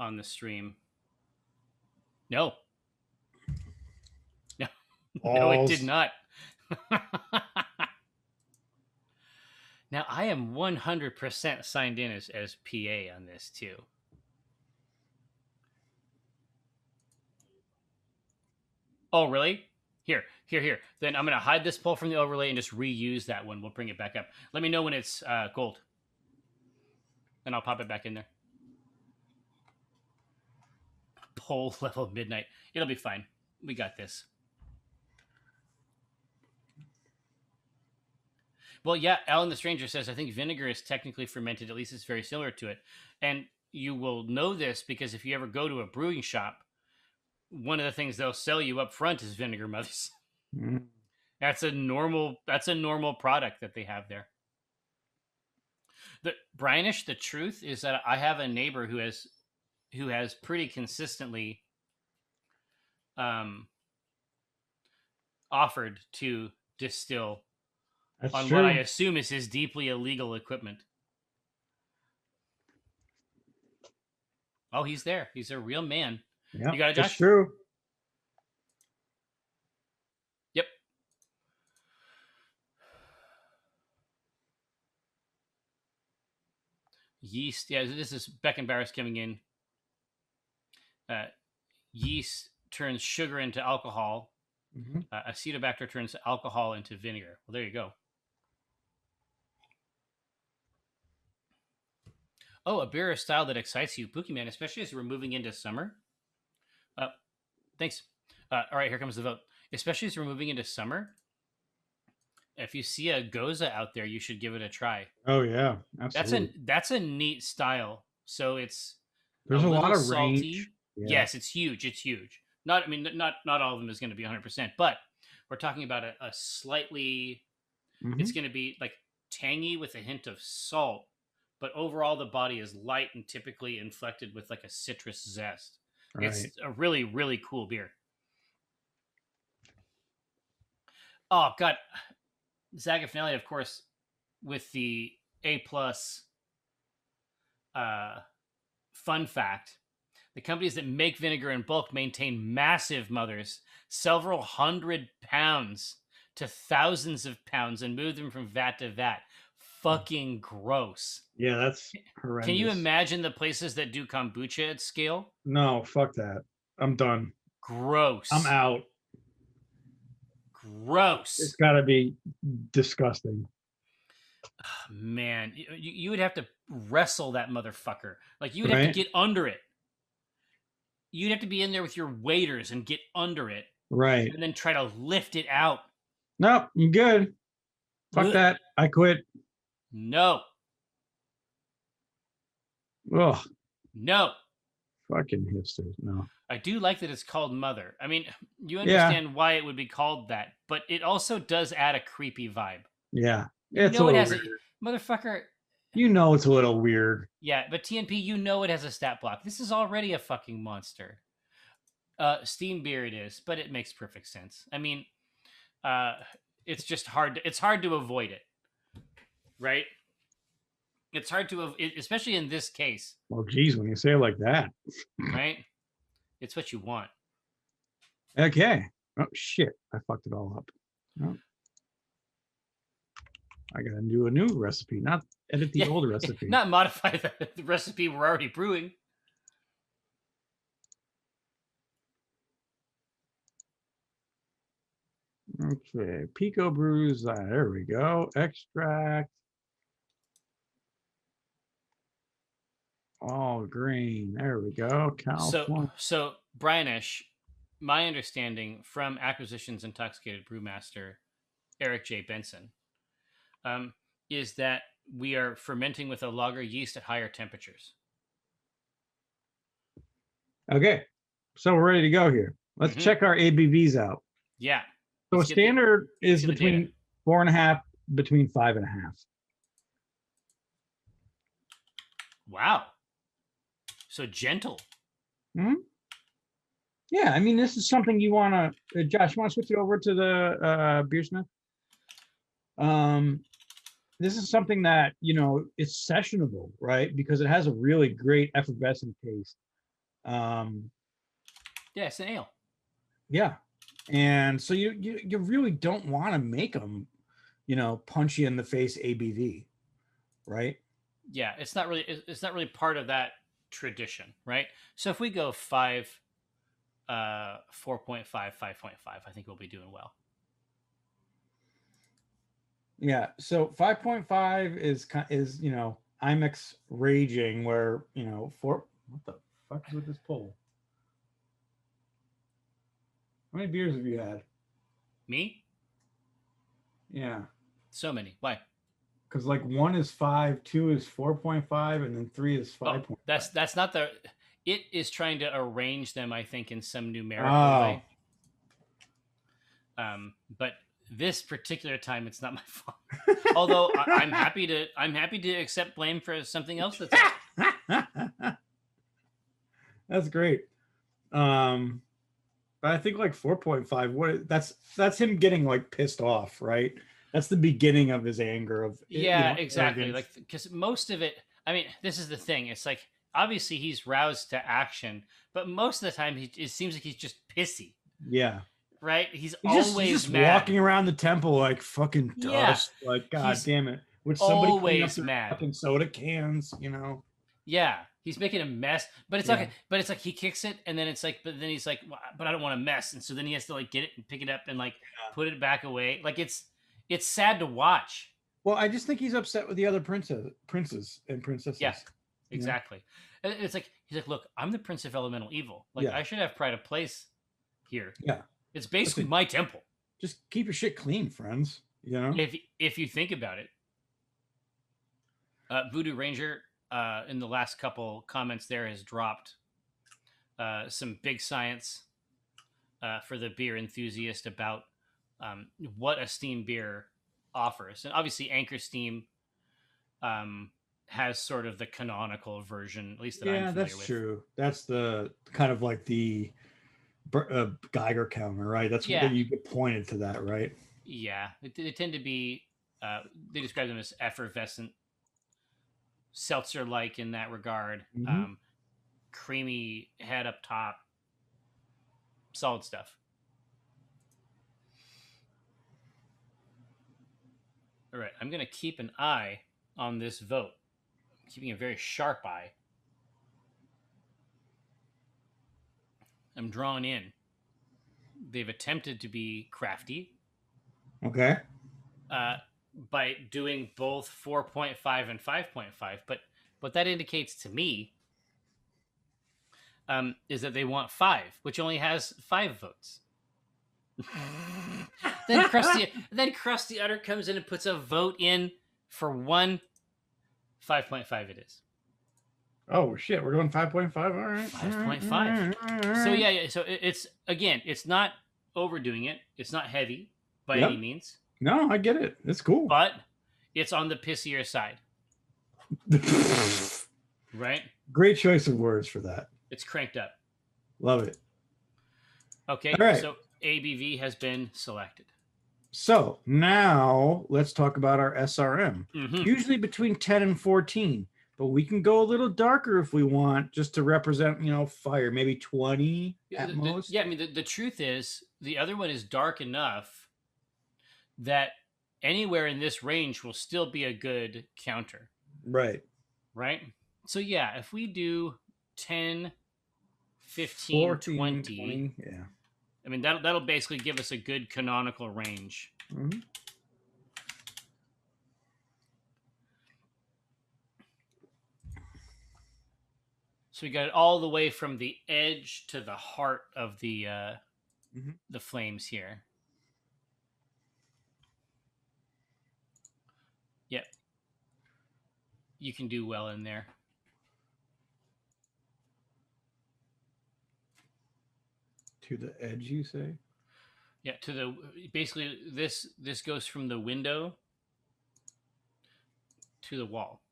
Speaker 1: on the stream. No. No, it did not. Now, I am 100% signed in as PA on this, too. Oh, really? Here. Then I'm going to hide this poll from the overlay and just reuse that one. We'll bring it back up. Let me know when it's gold. And I'll pop it back in there. Poll level midnight. It'll be fine. We got this. Well, yeah, Alan the Stranger says, I think vinegar is technically fermented. At least it's very similar to it. And you will know this because if you ever go to a brewing shop, one of the things they'll sell you up front is Vinegar Mothers. Mm. That's a normal product that they have there. Brianish, the truth is that I have a neighbor who has pretty consistently offered to distill on what I assume is his deeply illegal equipment. Oh, he's there. He's a real man.
Speaker 2: Yeah,
Speaker 1: you got it, Josh?
Speaker 2: It's true.
Speaker 1: Yeast. Yeah, this is Beckenbauer's coming in. Yeast turns sugar into alcohol.
Speaker 2: Mm-hmm.
Speaker 1: Acetobacter turns alcohol into vinegar. Well, there you go. Oh, a beer or style that excites you, Pookie Man, especially as we're moving into summer. Thanks. All right, here comes the vote. Especially as we're moving into summer, if you see a Goza out there, you should give it a try.
Speaker 2: Oh yeah, absolutely.
Speaker 1: That's a neat style. So it's
Speaker 2: There's a lot
Speaker 1: little
Speaker 2: of
Speaker 1: salty.
Speaker 2: range. Yeah.
Speaker 1: Yes, it's huge. It's huge. Not all of them is going to be 100%, but we're talking about a slightly.
Speaker 2: Mhm.
Speaker 1: It's going to be like tangy with a hint of salt, but overall the body is light and typically inflected with like a citrus zest.
Speaker 2: Right.
Speaker 1: It's a really, really cool beer. Oh God, Zagafinelli, of course, with the A+. Fun fact: the companies that make vinegar in bulk maintain massive mothers, several hundred pounds to thousands of pounds, and move them from vat to vat. Fucking gross.
Speaker 2: Yeah, that's horrendous.
Speaker 1: Can you imagine the places that do kombucha at scale?
Speaker 2: No, fuck that. I'm done.
Speaker 1: Gross.
Speaker 2: I'm out.
Speaker 1: Gross.
Speaker 2: It's got to be disgusting.
Speaker 1: Man, you would have to wrestle that motherfucker. Like, you would have to get under it. You'd have to be in there with your waiters and get under it.
Speaker 2: Right.
Speaker 1: And then try to lift it out.
Speaker 2: Nope, I'm good. Fuck that. I quit.
Speaker 1: No.
Speaker 2: Ugh.
Speaker 1: No.
Speaker 2: Fucking hipsters. No.
Speaker 1: I do like that it's called Mother. I mean, you understand why it would be called that, but it also does add a creepy vibe.
Speaker 2: Yeah.
Speaker 1: It's a little weird. Motherfucker.
Speaker 2: You know it's a little weird.
Speaker 1: Yeah, but TNP, you know it has a stat block. This is already a fucking monster. Steam beer it is, but it makes perfect sense. I mean, it's just hard. It's hard to avoid it, right? It's hard to, especially in this case.
Speaker 2: Well, geez, when you say it like that,
Speaker 1: right? It's what you want.
Speaker 2: Okay. Oh shit! I fucked it all up. Oh. I gotta do a new recipe, not edit the old recipe.
Speaker 1: Not modify the recipe we're already brewing.
Speaker 2: Okay, Pico brews. There we go. Extract. All green. There we go. California.
Speaker 1: So Brianish, my understanding from Acquisitions Intoxicated Brewmaster Eric J. Benson, is that we are fermenting with a lager yeast at higher temperatures.
Speaker 2: Okay, so we're ready to go here. Let's check our ABVs out.
Speaker 1: Yeah.
Speaker 2: So standard is between 4.5, between 5.5.
Speaker 1: Wow. So gentle.
Speaker 2: Hmm. Yeah, I mean, this is something you want to, Josh, you want to switch it over to the Beersmith? This is something that, you know, it's sessionable, right? Because it has a really great effervescent taste.
Speaker 1: Yeah, it's an ale.
Speaker 2: Yeah. And so you really don't want to make them, you know, punchy in the face ABV, right?
Speaker 1: Yeah, it's not really part of that tradition, right? So if we go 5, 4.5, 5.5, I think we'll be doing well.
Speaker 2: Yeah, so 5.5 is you know, IMEX raging, where, you know, what the fuck is with this pole? How many beers have you had?
Speaker 1: Me?
Speaker 2: Yeah.
Speaker 1: So many. Why?
Speaker 2: Because like 1 is 5, 2 is 4.5, and then 3 is 5.
Speaker 1: Oh, that's not the. It is trying to arrange them, I think, in some numerical way. But this particular time, it's not my fault. Although I'm happy to accept blame for something else that's.
Speaker 2: That's great. But I think like 4.5. That's him getting like pissed off, right? That's the beginning of his anger of
Speaker 1: exactly.
Speaker 2: arrogance.
Speaker 1: Like, because most of it, I mean, this is the thing. It's like, obviously he's roused to action, but most of the time it seems like he's just pissy.
Speaker 2: Yeah.
Speaker 1: Right? He's always
Speaker 2: just
Speaker 1: mad.
Speaker 2: Walking around the temple like fucking dust. Like, God damn it. with somebody cleaning up
Speaker 1: Always
Speaker 2: their
Speaker 1: mad.
Speaker 2: fucking soda cans, you know.
Speaker 1: Yeah, he's making a mess, but it's
Speaker 2: Yeah.
Speaker 1: okay. But it's like he kicks it, and then it's like, but then he's like, well, but I don't want to mess, and so then he has to like get it and pick it up and like put it back away. Like it's sad to watch.
Speaker 2: Well, I just think he's upset with the other princes and princesses.
Speaker 1: Yeah, exactly. And it's like he's like, look, I'm the prince of elemental evil. Like
Speaker 2: Yeah.
Speaker 1: I should have pride of place here.
Speaker 2: Yeah.
Speaker 1: It's basically my temple.
Speaker 2: Just keep your shit clean, friends. You know.
Speaker 1: If you think about it, Voodoo Ranger in the last couple comments there has dropped some big science for the beer enthusiast about what a steam beer offers, and obviously Anchor Steam has sort of the canonical version, at least that I'm familiar with. Yeah,
Speaker 2: that's true. That's the kind of like the Geiger counter, right? That's what you get pointed to that, right?
Speaker 1: Yeah, they tend to be. They describe them as effervescent, seltzer-like in that regard.
Speaker 2: Mm-hmm.
Speaker 1: Creamy head up top, solid stuff. All right, I'm going to keep an eye on this vote. I'm keeping a very sharp eye. I'm drawn in. They've attempted to be crafty.
Speaker 2: Okay.
Speaker 1: By doing both 4.5 and 5.5, but what that indicates to me is that they want 5, which only has 5 votes. then Krusty Utter comes in and puts a vote in for 1. 5.5 it is.
Speaker 2: Oh shit, we're going 5.5. All right.
Speaker 1: 5.5. So yeah. So it's not overdoing it. It's not heavy by any means.
Speaker 2: No, I get it. It's cool.
Speaker 1: But it's on the pissier side. Right?
Speaker 2: Great choice of words for that.
Speaker 1: It's cranked up.
Speaker 2: Love it.
Speaker 1: Okay,
Speaker 2: all right.
Speaker 1: So ABV has been selected.
Speaker 2: So now let's talk about our SRM.
Speaker 1: Mm-hmm.
Speaker 2: Usually between 10 and 14, but we can go a little darker if we want, just to represent, fire. Maybe 20 at most.
Speaker 1: Yeah, I mean, the truth is, the other one is dark enough that anywhere in this range will still be a good counter.
Speaker 2: Right.
Speaker 1: So yeah, if we do 10, 15,
Speaker 2: 14,
Speaker 1: 20,
Speaker 2: yeah.
Speaker 1: I mean, that'll basically give us a good canonical range.
Speaker 2: Mm-hmm.
Speaker 1: So we got it all the way from the edge to the heart of the flames here. Yep. You can do well in there.
Speaker 2: To the edge, you say?
Speaker 1: Yeah, basically this goes from the window to the wall.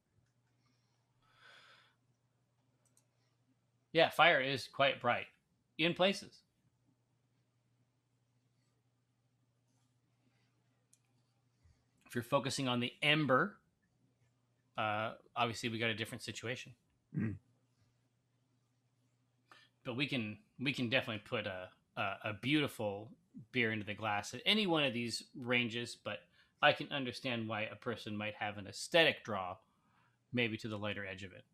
Speaker 1: Yeah, fire is quite bright in places. If you're focusing on the ember, obviously we got a different situation.
Speaker 2: Mm.
Speaker 1: But we can definitely put a beautiful beer into the glass at any one of these ranges, but I can understand why a person might have an aesthetic draw maybe to the lighter edge of it.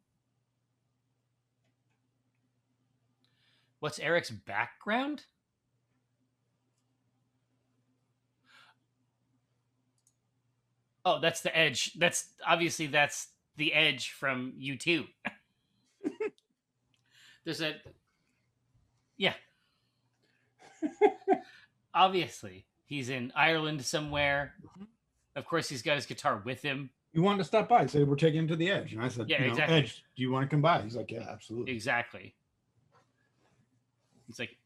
Speaker 1: What's Eric's background? Oh, that's the edge. That's the edge from U2. There's a... Yeah. Obviously, he's in Ireland somewhere. Of course, he's got his guitar with him.
Speaker 2: You wanted to stop by. He said, we're taking him to the edge. And I said,
Speaker 1: yeah, exactly.
Speaker 2: Edge, do you want to come by? He's like, yeah, absolutely.
Speaker 1: Exactly. It's like,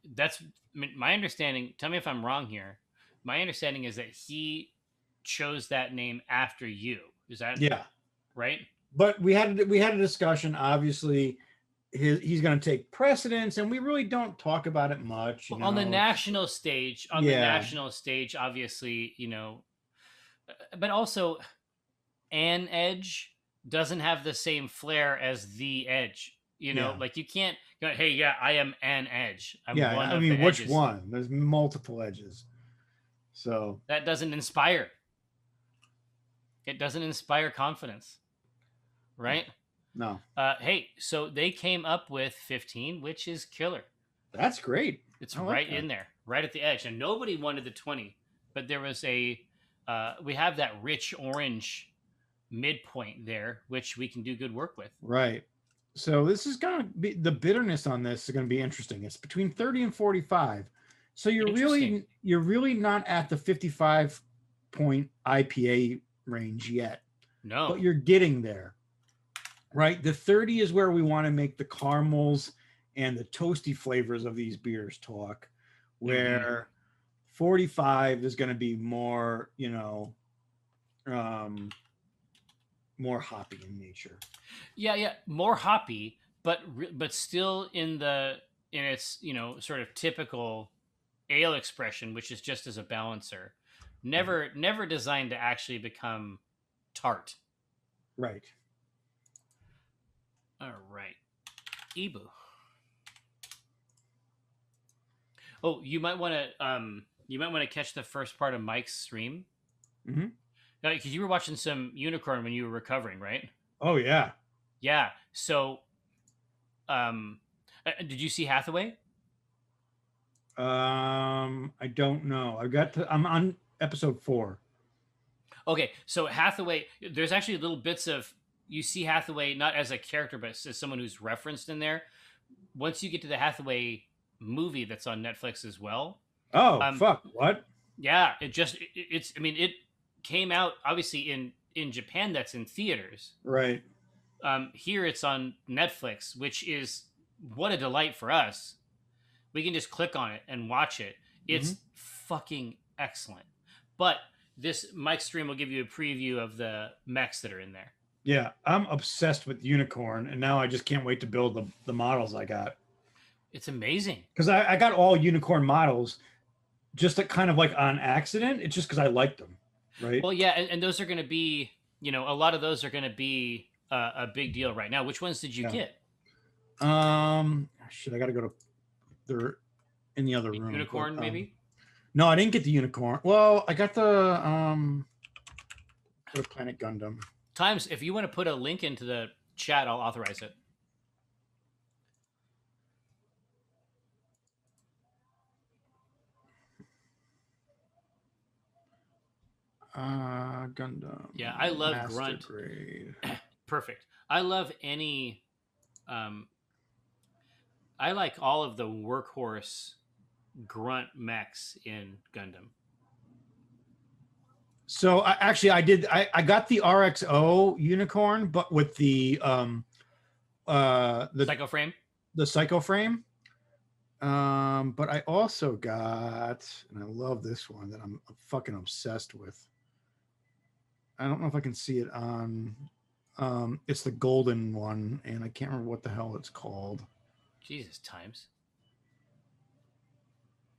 Speaker 1: my understanding, tell me if I'm wrong here. My understanding is that he chose that name after you. Is that right?
Speaker 2: But we had a discussion. Obviously, he's going to take precedence, and we really don't talk about it much.
Speaker 1: On the national stage, obviously, but also an edge doesn't have the same flair as the edge. Like you can't go, hey, yeah, I am an edge. I'm one of the
Speaker 2: which
Speaker 1: edges.
Speaker 2: one? There's multiple edges. So
Speaker 1: that doesn't inspire. It doesn't inspire confidence, right?
Speaker 2: No.
Speaker 1: Hey, so they came up with 15, which is killer.
Speaker 2: That's great.
Speaker 1: It's
Speaker 2: I like
Speaker 1: right
Speaker 2: that.
Speaker 1: in there, right at the edge. And nobody wanted the 20, but there was we have that rich orange midpoint there, which we can do good work with.
Speaker 2: Right. So this is going to be, the bitterness on this is going to be interesting. It's between 30 and 45. So you're really not at the 55 point IPA range yet.
Speaker 1: No.
Speaker 2: But you're getting there. Right? The 30 is where we want to make the caramels and the toasty flavors of these beers talk, where 45 is going to be more, more hoppy in nature.
Speaker 1: Yeah, more hoppy, but still in its sort of typical ale expression, which is just as a balancer. Never designed to actually become tart.
Speaker 2: Right.
Speaker 1: All right, Ibu. Oh, you might want to catch the first part of Mike's stream.
Speaker 2: Mm-hmm.
Speaker 1: Because you were watching some Unicorn when you were recovering, right?
Speaker 2: Oh yeah.
Speaker 1: Yeah. So, did you see Hathaway?
Speaker 2: I don't know. I'm on episode 4.
Speaker 1: Okay, so Hathaway, there's actually little bits of, you see Hathaway not as a character, but as someone who's referenced in there. Once you get to the Hathaway movie that's on Netflix as well.
Speaker 2: Oh, fuck. What?
Speaker 1: Yeah, it came out obviously in Japan, that's in theaters.
Speaker 2: Right.
Speaker 1: Here it's on Netflix, which is what a delight for us. We can just click on it and watch it. It's fucking excellent. But this Mike stream will give you a preview of the mechs that are in there.
Speaker 2: Yeah, I'm obsessed with Unicorn, and now I just can't wait to build the models I got.
Speaker 1: It's amazing.
Speaker 2: Because I got all Unicorn models just kind of like on accident. It's just because I liked them, right?
Speaker 1: Well, yeah, and those are going to be, a lot of those are going to be a big deal right now. Which ones did you get?
Speaker 2: Shit, I got to go to... They're in the other room.
Speaker 1: Unicorn, but, maybe?
Speaker 2: No, I didn't get the Unicorn. Well, I got the Planet Gundam.
Speaker 1: Times, if you want to put a link into the chat, I'll authorize it.
Speaker 2: Gundam.
Speaker 1: Yeah, I love
Speaker 2: Master
Speaker 1: Grunt.
Speaker 2: Grade.
Speaker 1: Perfect. I love any... I like all of the workhorse Grunt mechs in Gundam.
Speaker 2: So I got the RXO Unicorn, but with the
Speaker 1: Psycho frame.
Speaker 2: The Psycho frame. But I also got, and I love this one that I'm fucking obsessed with. I don't know if I can see it on. It's the golden one, and I can't remember what the hell it's called.
Speaker 1: Jesus, Times.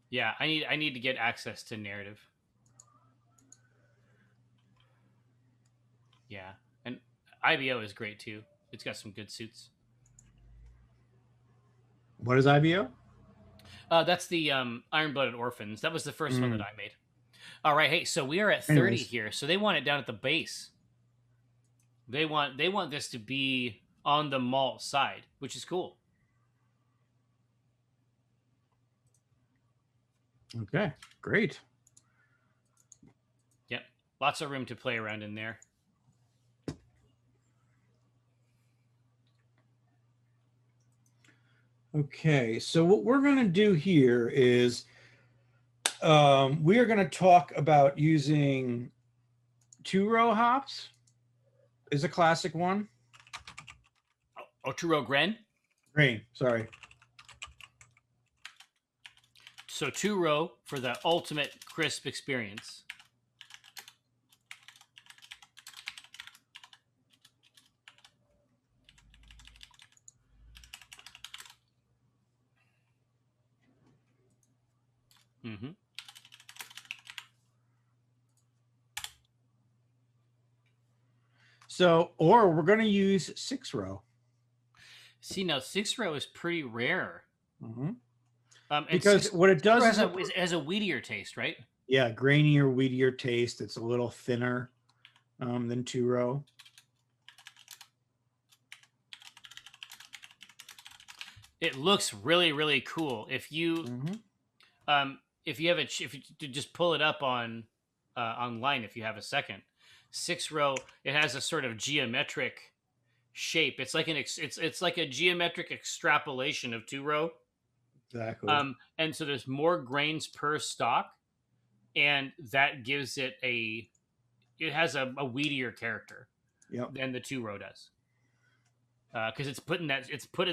Speaker 1: Yeah, I need to get access to narrative. Yeah, and IBO is great too. It's got some good suits.
Speaker 2: What is IBO?
Speaker 1: That's the Iron-Blooded Orphans. That was the first one that I made. All right, hey, so we are at 30 here. So they want it down at the base. They want this to be on the malt side, which is cool.
Speaker 2: Okay, great.
Speaker 1: Yep, lots of room to play around in there.
Speaker 2: Okay, so what we're going to do here is we are going to talk about using 2-row hops. Is a classic one.
Speaker 1: Oh, 2-row grain?
Speaker 2: Grain, sorry.
Speaker 1: So 2-row for the ultimate crisp experience. Mm-hmm.
Speaker 2: So, or we're going to use 6-row.
Speaker 1: See, now 6-row is pretty rare.
Speaker 2: Mm-hmm. Because what it does is
Speaker 1: it has a wheatier taste, right?
Speaker 2: Yeah, grainier, wheatier taste. It's a little thinner. than two-row.
Speaker 1: It looks really, really cool. If you if you have if you just pull it up on online, if you have a second, 6-row, it has a sort of geometric shape. It's like it's like a geometric extrapolation of 2-row.
Speaker 2: Exactly.
Speaker 1: And so there's more grains per stock, and that gives it it has a weedier character than the 2-row does. Because it's putting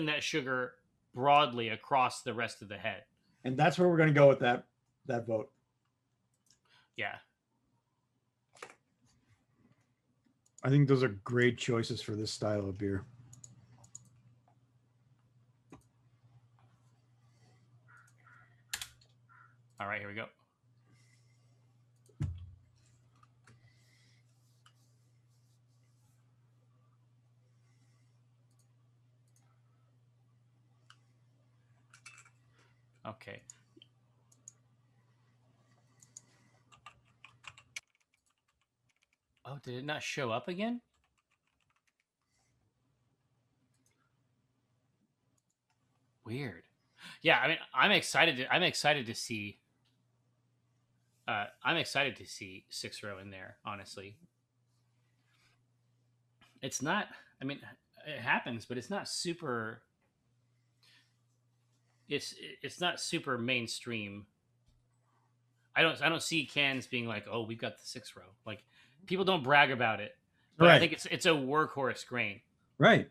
Speaker 1: that sugar broadly across the rest of the head.
Speaker 2: And that's where we're going to go with that vote.
Speaker 1: Yeah.
Speaker 2: I think those are great choices for this style of beer.
Speaker 1: All right, here we go. Okay. Oh, did it not show up again? Weird. Yeah, I mean, I'm excited to see. I'm excited to see 6-row in there. Honestly, it's not. I mean, it happens, but it's not super. It's not super mainstream. I don't see cans being like, oh, we've got the 6-row. Like, people don't brag about it, but I think it's a workhorse grain.
Speaker 2: Right.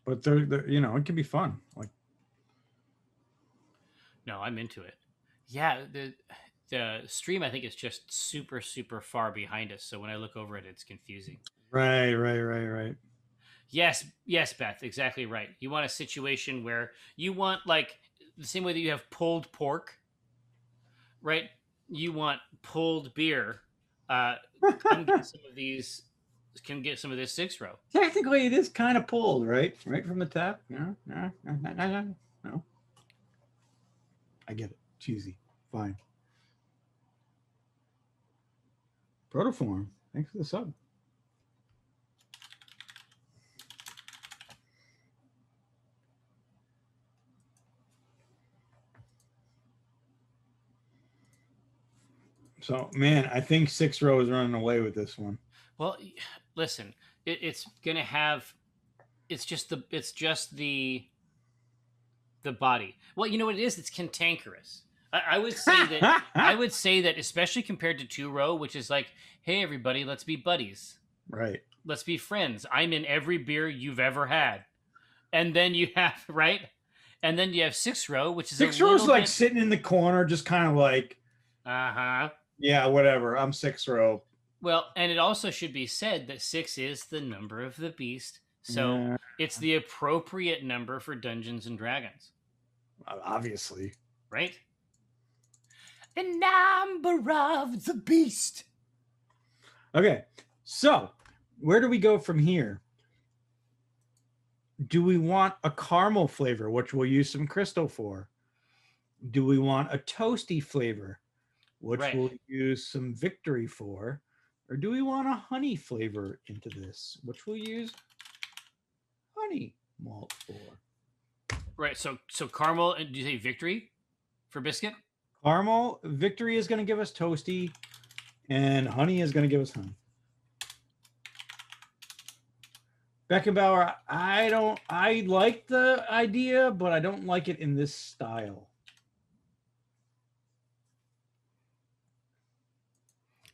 Speaker 2: But they're it can be fun. Like,
Speaker 1: no, I'm into it. Yeah, the stream, I think, is just super, super far behind us. So when I look over it, it's confusing.
Speaker 2: Right.
Speaker 1: Yes, Beth, exactly right. You want a situation where you want, like, the same way that you have pulled pork, right? You want pulled beer. Can get some of these. Can get some of this 6-row.
Speaker 2: Technically, it is kind of pulled, right? Right from the tap. No. I get it. Cheesy. Fine. Protoform. Thanks for the sub. So, man, I think 6-row is running away with this one.
Speaker 1: Well, listen, it's gonna have. It's just the body. Well, you know what it is? It's cantankerous. I would say that I would say that, especially compared to 2-row, which is like, hey everybody, let's be buddies.
Speaker 2: Right.
Speaker 1: Let's be friends. I'm in every beer you've ever had. And then you have, right? And then you have 6-row, which is
Speaker 2: 6-row is like sitting in the corner, just kind of like, yeah, whatever. I'm 6-row.
Speaker 1: Well, and it also should be said that 6 is the number of the beast. So it's the appropriate number for Dungeons and Dragons.
Speaker 2: Obviously.
Speaker 1: Right? The number of the beast.
Speaker 2: Okay. So, where do we go from here? Do we want a caramel flavor, which we'll use some crystal for? Do we want a toasty flavor, which we'll use some victory for? Or do we want a honey flavor into this, which we'll use honey malt for?
Speaker 1: Right. So caramel, and do you say victory for biscuit?
Speaker 2: Caramel, victory is going to give us toasty, and honey is going to give us honey. Beckenbauer, I like the idea, but I don't like it in this style.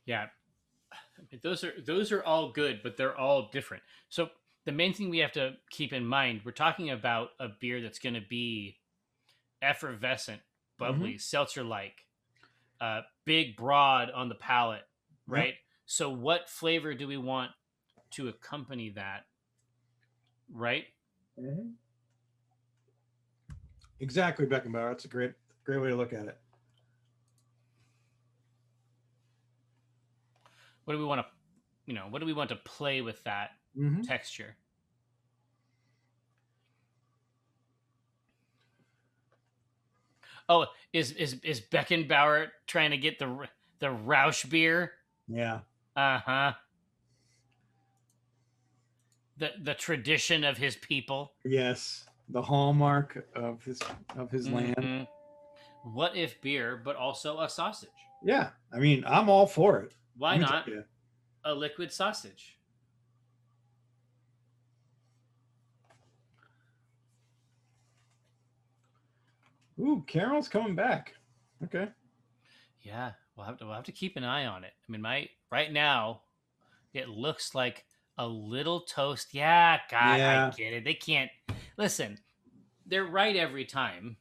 Speaker 1: Yeah. Those are all good, but they're all different. So the main thing we have to keep in mind, we're talking about a beer that's going to be effervescent, bubbly, seltzer-like, big, broad on the palate, right? Yep. So what flavor do we want to accompany that, right?
Speaker 2: Exactly, Beckenbauer. That's a great way to look at it.
Speaker 1: What do we want to, what do we want to play with that texture? Oh, is Beckenbauer trying to get the Rausch beer?
Speaker 2: Yeah.
Speaker 1: Uh-huh. the tradition of his people.
Speaker 2: Yes, the hallmark of his land.
Speaker 1: Mhm. What if beer, but also a sausage?
Speaker 2: Yeah, I mean, I'm all for it.
Speaker 1: Why
Speaker 2: Let me
Speaker 1: not
Speaker 2: tell you.
Speaker 1: a liquid sausage?
Speaker 2: Ooh, Carol's coming back. Okay.
Speaker 1: Yeah, we'll have to keep an eye on it. I mean, right now, it looks like a little toast. Yeah, God, I
Speaker 2: Yeah,
Speaker 1: get it. They can't listen. They're right every time.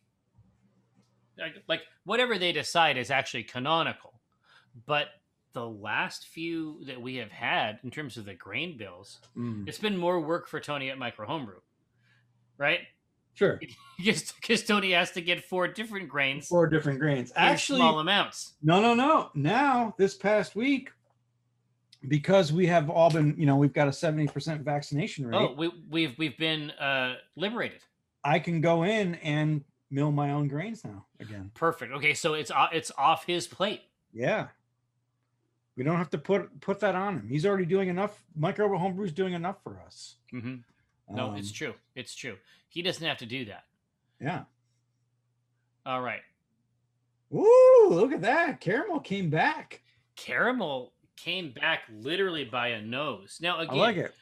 Speaker 1: Like whatever they decide is actually canonical. But the last few that we have had in terms of the grain bills,
Speaker 2: mm,
Speaker 1: it's been more work for Tony at Micro Homebrew, right?
Speaker 2: sure.
Speaker 1: Because Tony has to get 4 different grains
Speaker 2: 4 different grains.
Speaker 1: in small
Speaker 2: Actually,
Speaker 1: amounts.
Speaker 2: no. Now, this past week, because we have all been, we've got a 70% vaccination rate.
Speaker 1: Oh, we've been liberated.
Speaker 2: I can go in and mill my own grains now again.
Speaker 1: Perfect. Okay, so it's off his plate.
Speaker 2: Yeah. We don't have to put that on him. He's already doing enough. Micro Homebrew's doing enough for us.
Speaker 1: Mm-hmm. No, it's true. It's true. He doesn't have to do that.
Speaker 2: Yeah.
Speaker 1: All right.
Speaker 2: Ooh, look at that. Caramel came back.
Speaker 1: Caramel came back literally by a nose. Now, again,
Speaker 2: I like it.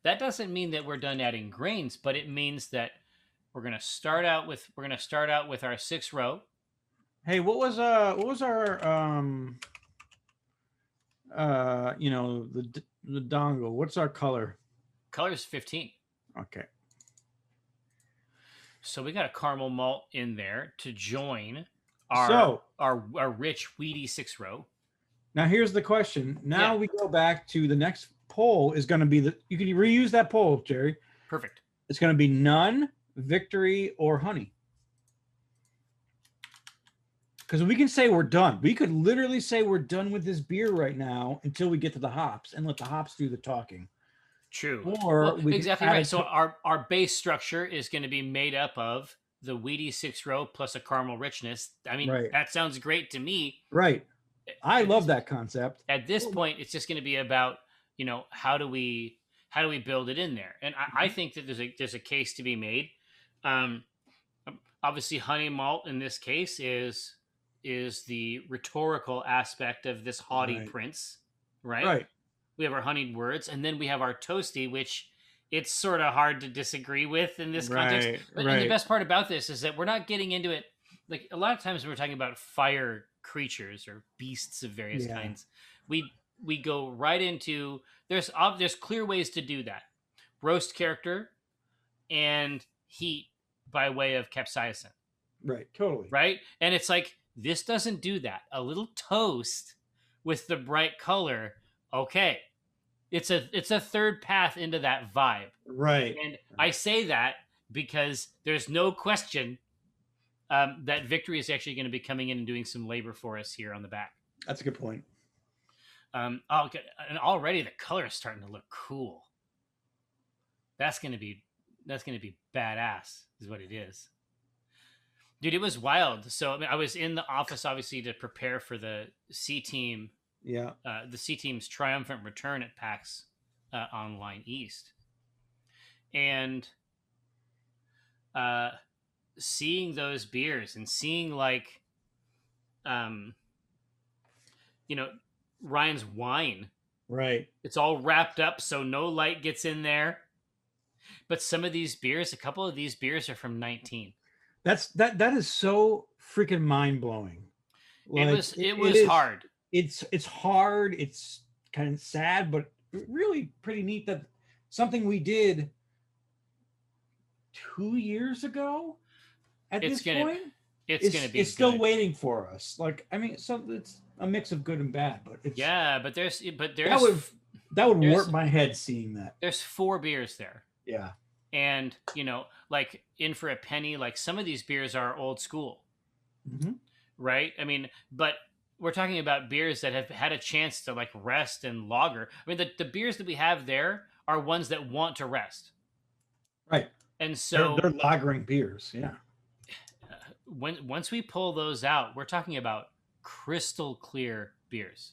Speaker 1: That doesn't mean that we're done adding grains, but it means that we're gonna start out with our 6 row.
Speaker 2: Hey, what was our the dongle? What's our color?
Speaker 1: Color's 15.
Speaker 2: Okay.
Speaker 1: So we got a caramel malt in there to join our rich weedy 6 row.
Speaker 2: Now here's the question. Now we go back to the next poll is going to be you can reuse that poll, Jerry.
Speaker 1: Perfect.
Speaker 2: It's going to be none, victory, or honey. Because we can say we're done. We could literally say we're done with this beer right now until we get to the hops and let the hops do the talking.
Speaker 1: True.
Speaker 2: Or
Speaker 1: exactly right. So our base structure is going to be made up of the weedy 6 row plus a caramel richness. I mean, that sounds great to me.
Speaker 2: Right. I love that concept.
Speaker 1: At this point, it's just going to be about, how do we build it in there? And I think that there's a case to be made. Obviously, honey malt in this case is the rhetorical aspect of this haughty prince, right?
Speaker 2: Right.
Speaker 1: We have our honeyed words, and then we have our toasty, which it's sort of hard to disagree with in this context. But and the best part about this is that we're not getting into it. Like a lot of times when we're talking about fire creatures or beasts of various kinds, we go right into there's clear ways to do that. Roast character and heat by way of capsaicin.
Speaker 2: Right. Totally.
Speaker 1: Right? And it's like this doesn't do that. A little toast with the bright color. Okay. It's a third path into that vibe.
Speaker 2: Right.
Speaker 1: And I say that because there's no question that Victory is actually going to be coming in and doing some labor for us here on the back.
Speaker 2: That's a good point.
Speaker 1: Okay. And already the color is starting to look cool. That's going to be badass is what it is. Dude, it was wild. So I mean, I was in the office obviously to prepare for the C team.
Speaker 2: Yeah.
Speaker 1: The C team's triumphant return at PAX Online East. And seeing those beers and seeing like Ryan's wine.
Speaker 2: Right.
Speaker 1: It's all wrapped up so no light gets in there. But some of these beers, a couple of these beers are from 19.
Speaker 2: That is so freaking mind-blowing.
Speaker 1: Like, it was hard.
Speaker 2: It's hard, it's kind of sad, but really pretty neat that something we did 2 years ago at this point it's still waiting for us. Like, I mean, so it's a mix of good and bad, but it's that would warp my head seeing that.
Speaker 1: There's 4 beers there.
Speaker 2: Yeah.
Speaker 1: And like in for a penny, like some of these beers are old school.
Speaker 2: Mm-hmm.
Speaker 1: Right? I mean, but we're talking about beers that have had a chance to like rest and lager. I mean, the beers that we have there are ones that want to rest.
Speaker 2: Right.
Speaker 1: And so
Speaker 2: they're lagering beers. Yeah.
Speaker 1: Once we pull those out, we're talking about crystal clear beers.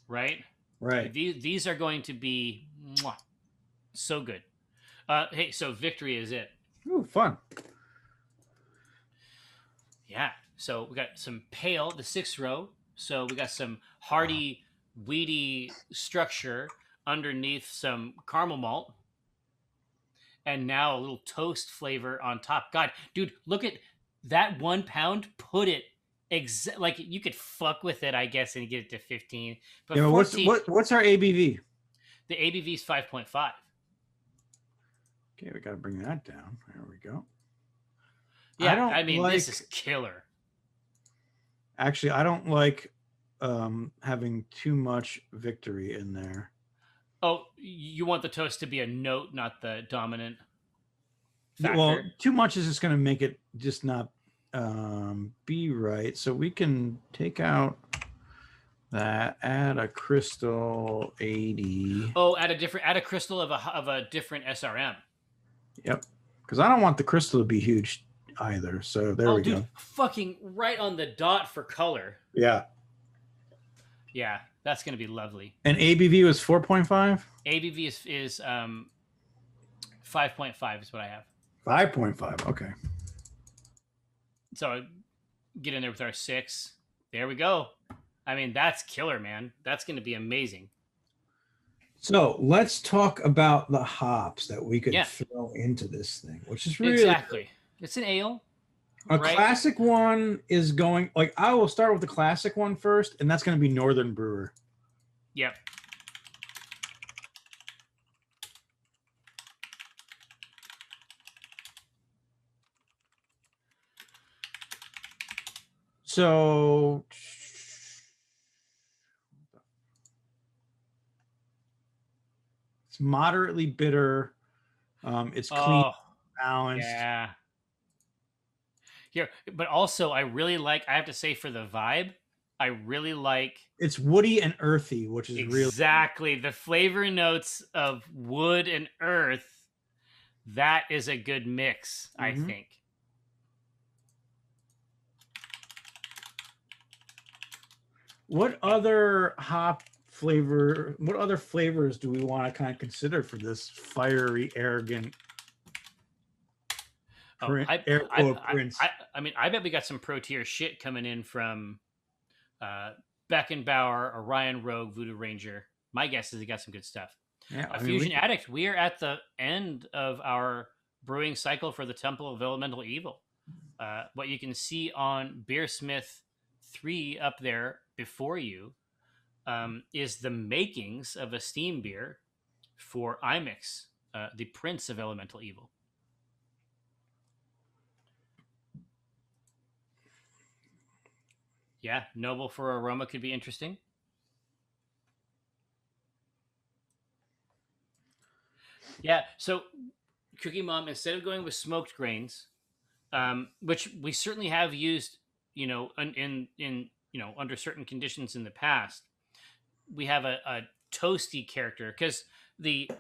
Speaker 1: Right?
Speaker 2: Right.
Speaker 1: These are going to be So good. Hey, so victory is it.
Speaker 2: Ooh, fun.
Speaker 1: Yeah. So we got some pale, the 6th row. So we got some hearty, weedy structure underneath some caramel malt. And now a little toast flavor on top. God, dude, look at that 1 pound. Put it like you could fuck with it, I guess, and get it to 15. But
Speaker 2: Yeah, but
Speaker 1: 14,
Speaker 2: what's our ABV?
Speaker 1: the ABV is 5.5.
Speaker 2: Okay, we got to bring that down. There we go.
Speaker 1: Yeah, I mean, this is killer.
Speaker 2: Actually, I don't like having too much victory in there.
Speaker 1: Oh, you want the toast to be a note, not the dominant factor?
Speaker 2: Well, too much is just going to make it just not be right. So we can take out that, add a crystal 80.
Speaker 1: Oh, add a crystal of a different SRM.
Speaker 2: Yep, because I don't want the crystal to be huge either. So there we go.
Speaker 1: Fucking right on the dot for color.
Speaker 2: Yeah.
Speaker 1: Yeah, that's gonna be lovely.
Speaker 2: And ABV was 4.5.
Speaker 1: ABV is 5.5 is what I have.
Speaker 2: 5.5. Okay.
Speaker 1: So get in there with our 6. There we go. I mean, that's killer, man. That's gonna be amazing.
Speaker 2: So let's talk about the hops that we could throw into this thing, which is really
Speaker 1: exactly. It's an ale.
Speaker 2: A classic one is going like I will start with the classic one first, and that's going to be Northern Brewer.
Speaker 1: Yep.
Speaker 2: So it's moderately bitter. It's clean, balanced.
Speaker 1: Yeah. Here, but also I really like. I have to say, for the vibe, I really like.
Speaker 2: It's woody and earthy, which is
Speaker 1: exactly the flavor notes of wood and earth. That is a good mix, I think.
Speaker 2: What other flavors do we want to kind of consider for this fiery, arrogant prince?
Speaker 1: I mean, I bet we got some pro tier shit coming in from Beckenbauer, Orion Rogue, Voodoo Ranger. My guess is he got some good stuff.
Speaker 2: Yeah,
Speaker 1: Fusion Addict, we are at the end of our brewing cycle for the Temple of Elemental Evil. What you can see on Beersmith 3 up there before you is the makings of a steam beer for IMIX, the Prince of Elemental Evil. Yeah, noble for aroma could be interesting. Yeah, so Cookie Mom, instead of going with smoked grains, which we certainly have used, in under certain conditions in the past, we have a toasty character, because the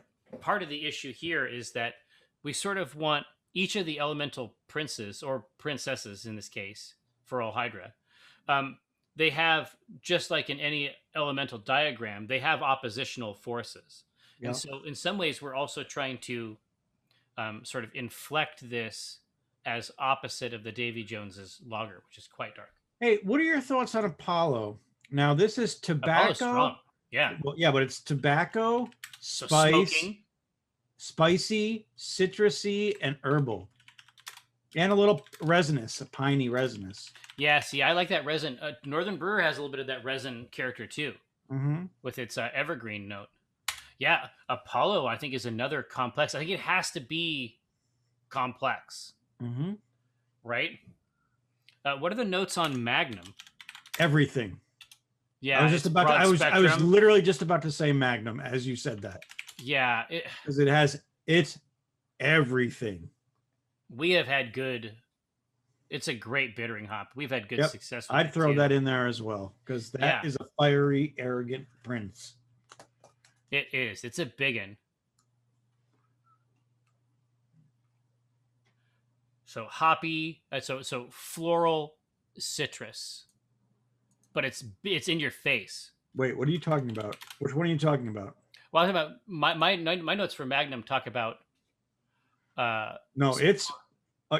Speaker 1: part of the issue here is that we sort of want each of the elemental princes or princesses in this case for All Hydra. They have, just like in any elemental diagram, they have oppositional forces. Yep. And so in some ways, we're also trying to sort of inflect this as opposite of the Davy Jones's lager, which is quite dark.
Speaker 2: Hey, what are your thoughts on Apollo? Now, this is tobacco.
Speaker 1: Yeah.
Speaker 2: Well, yeah, but it's tobacco, spicy, citrusy, and herbal. And a little resinous, a piney resinous.
Speaker 1: Yeah, see, I like that resin. Northern Brewer has a little bit of that resin character too, with its evergreen note. Yeah, Apollo, I think, is another complex. I think it has to be complex. Right? What are the notes on Magnum?
Speaker 2: Everything.
Speaker 1: Yeah,
Speaker 2: I was just about to, I was literally just about to say Magnum as you said that.
Speaker 1: Yeah,
Speaker 2: because it's everything.
Speaker 1: We have had good. It's a great bittering hop. We've had good success with
Speaker 2: I'd throw that in there as well, because that is a fiery, arrogant prince.
Speaker 1: It is. It's a big one. So hoppy, so floral, citrus, but it's in your face.
Speaker 2: Wait, what are you talking about? Which one are you talking about?
Speaker 1: Well, I was about my notes for Magnum talk about.
Speaker 2: No, it's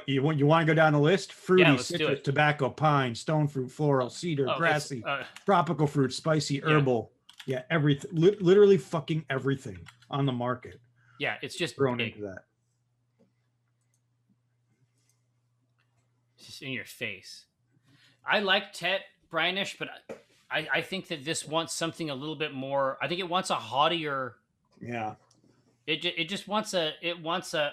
Speaker 2: you want to go down the list: fruity,
Speaker 1: let's do
Speaker 2: citrus,
Speaker 1: it.
Speaker 2: tobacco, pine, stone fruit, floral, cedar,
Speaker 1: Oh,
Speaker 2: grassy, tropical fruit, spicy, herbal. Yeah, everything. Literally fucking everything on the market.
Speaker 1: Yeah, it's just
Speaker 2: thrown
Speaker 1: big.
Speaker 2: into that.
Speaker 1: It's just in your face. I like Tet brinish, but I think that this wants something a little bit more. I think it wants a haughtier.
Speaker 2: Yeah.
Speaker 1: It just wants a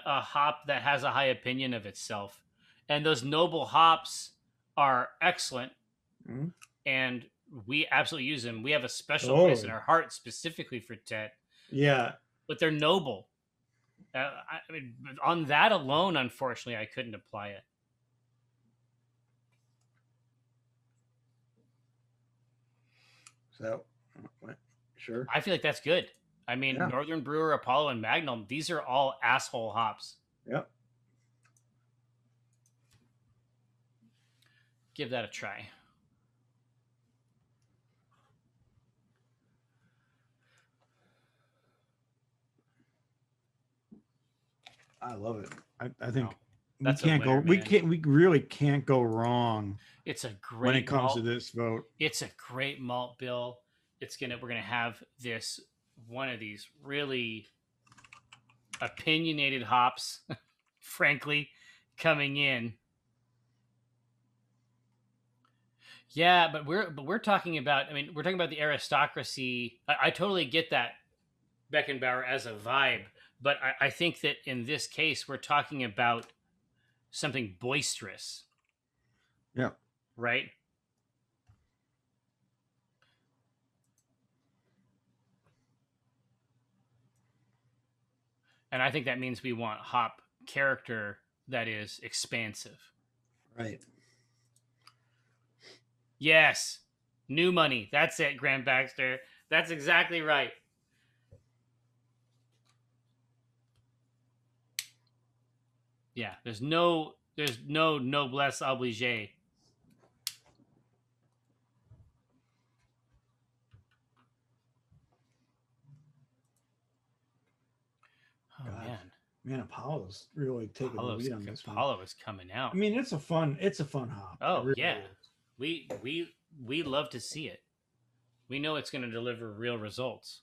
Speaker 1: hop that has a high opinion of itself, and those noble hops are excellent, and we absolutely use them. We have a special place in our heart specifically for Tet.
Speaker 2: Yeah,
Speaker 1: but they're noble. I mean, on that alone, unfortunately, I couldn't apply it.
Speaker 2: So, sure.
Speaker 1: I feel like that's good. I mean, Northern Brewer, Apollo, and Magnum, these are all asshole hops.
Speaker 2: Yep.
Speaker 1: Give that a try.
Speaker 2: I love it. I think
Speaker 1: that's
Speaker 2: we can't
Speaker 1: winner,
Speaker 2: go. We really can't go wrong.
Speaker 1: It's a great
Speaker 2: when it comes to this vote.
Speaker 1: It's a great malt bill. We're gonna have this one of these really opinionated hops, frankly, coming in. Yeah, but we're talking about. I mean, we're talking about the aristocracy. I totally get that Beckenbauer as a vibe, but I think that in this case we're talking about something boisterous.
Speaker 2: Yeah.
Speaker 1: Right. And I think that means we want hop character that is expansive.
Speaker 2: Right.
Speaker 1: Yes. New money. That's it, Graham Baxter. That's exactly right. Yeah, there's no noblesse obligée. Oh, God.
Speaker 2: Man, Apollo's really taking the lead on this one.
Speaker 1: Apollo is coming out.
Speaker 2: I mean, it's a fun hop.
Speaker 1: Oh, really yeah. Is. We love to see it. We know it's going to deliver real results.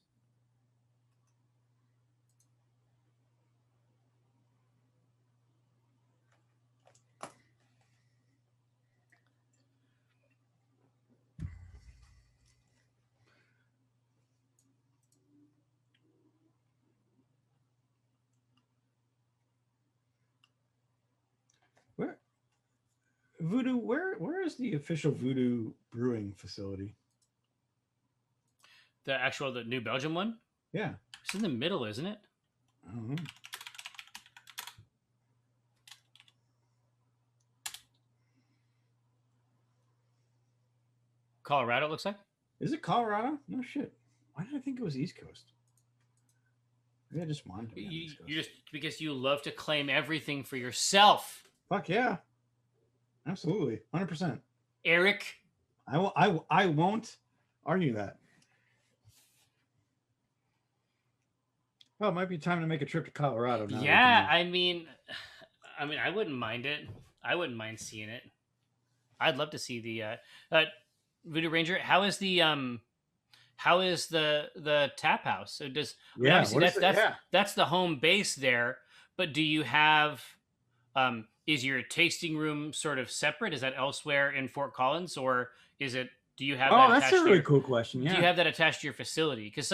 Speaker 2: Voodoo, where is the official Voodoo brewing facility?
Speaker 1: The New Belgium one?
Speaker 2: Yeah.
Speaker 1: It's in the middle, isn't it?
Speaker 2: I don't know.
Speaker 1: Colorado, it looks like.
Speaker 2: Is it Colorado? No shit. Why did I think it was East Coast? Maybe I just wanted to be East Coast.
Speaker 1: You just because you love to claim everything for yourself.
Speaker 2: Fuck yeah. Absolutely. 100%.
Speaker 1: Eric.
Speaker 2: I won't argue that. Well, it might be time to make a trip to Colorado now.
Speaker 1: Yeah, I mean, I wouldn't mind it. I wouldn't mind seeing it. I'd love to see the Voodoo Ranger. How is the tap house? So that's the home base there. But do you have is your tasting room sort of separate? Is that elsewhere in Fort Collins, or is it? Do you have?
Speaker 2: Oh, that's a really cool question. Yeah.
Speaker 1: Do you have that attached to your facility? Because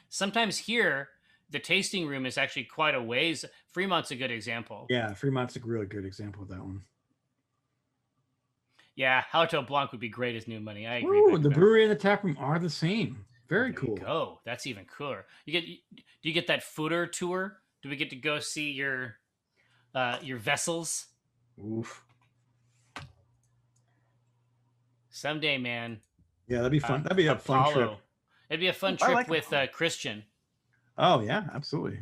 Speaker 1: sometimes here the tasting room is actually quite a ways. Fremont's a good example.
Speaker 2: Yeah, Fremont's a really good example of that one.
Speaker 1: Yeah, Haute Blanc would be great as new money. I agree.
Speaker 2: Ooh, the brewery and the tap room are the same. Very cool.
Speaker 1: Oh, that's even cooler. Do you get that fooder tour? Do we get to go see your vessels?
Speaker 2: Oof.
Speaker 1: Someday, man.
Speaker 2: Yeah, that'd be fun. That'd be a fun trip.
Speaker 1: It'd be a fun trip with Christian.
Speaker 2: Oh yeah, absolutely.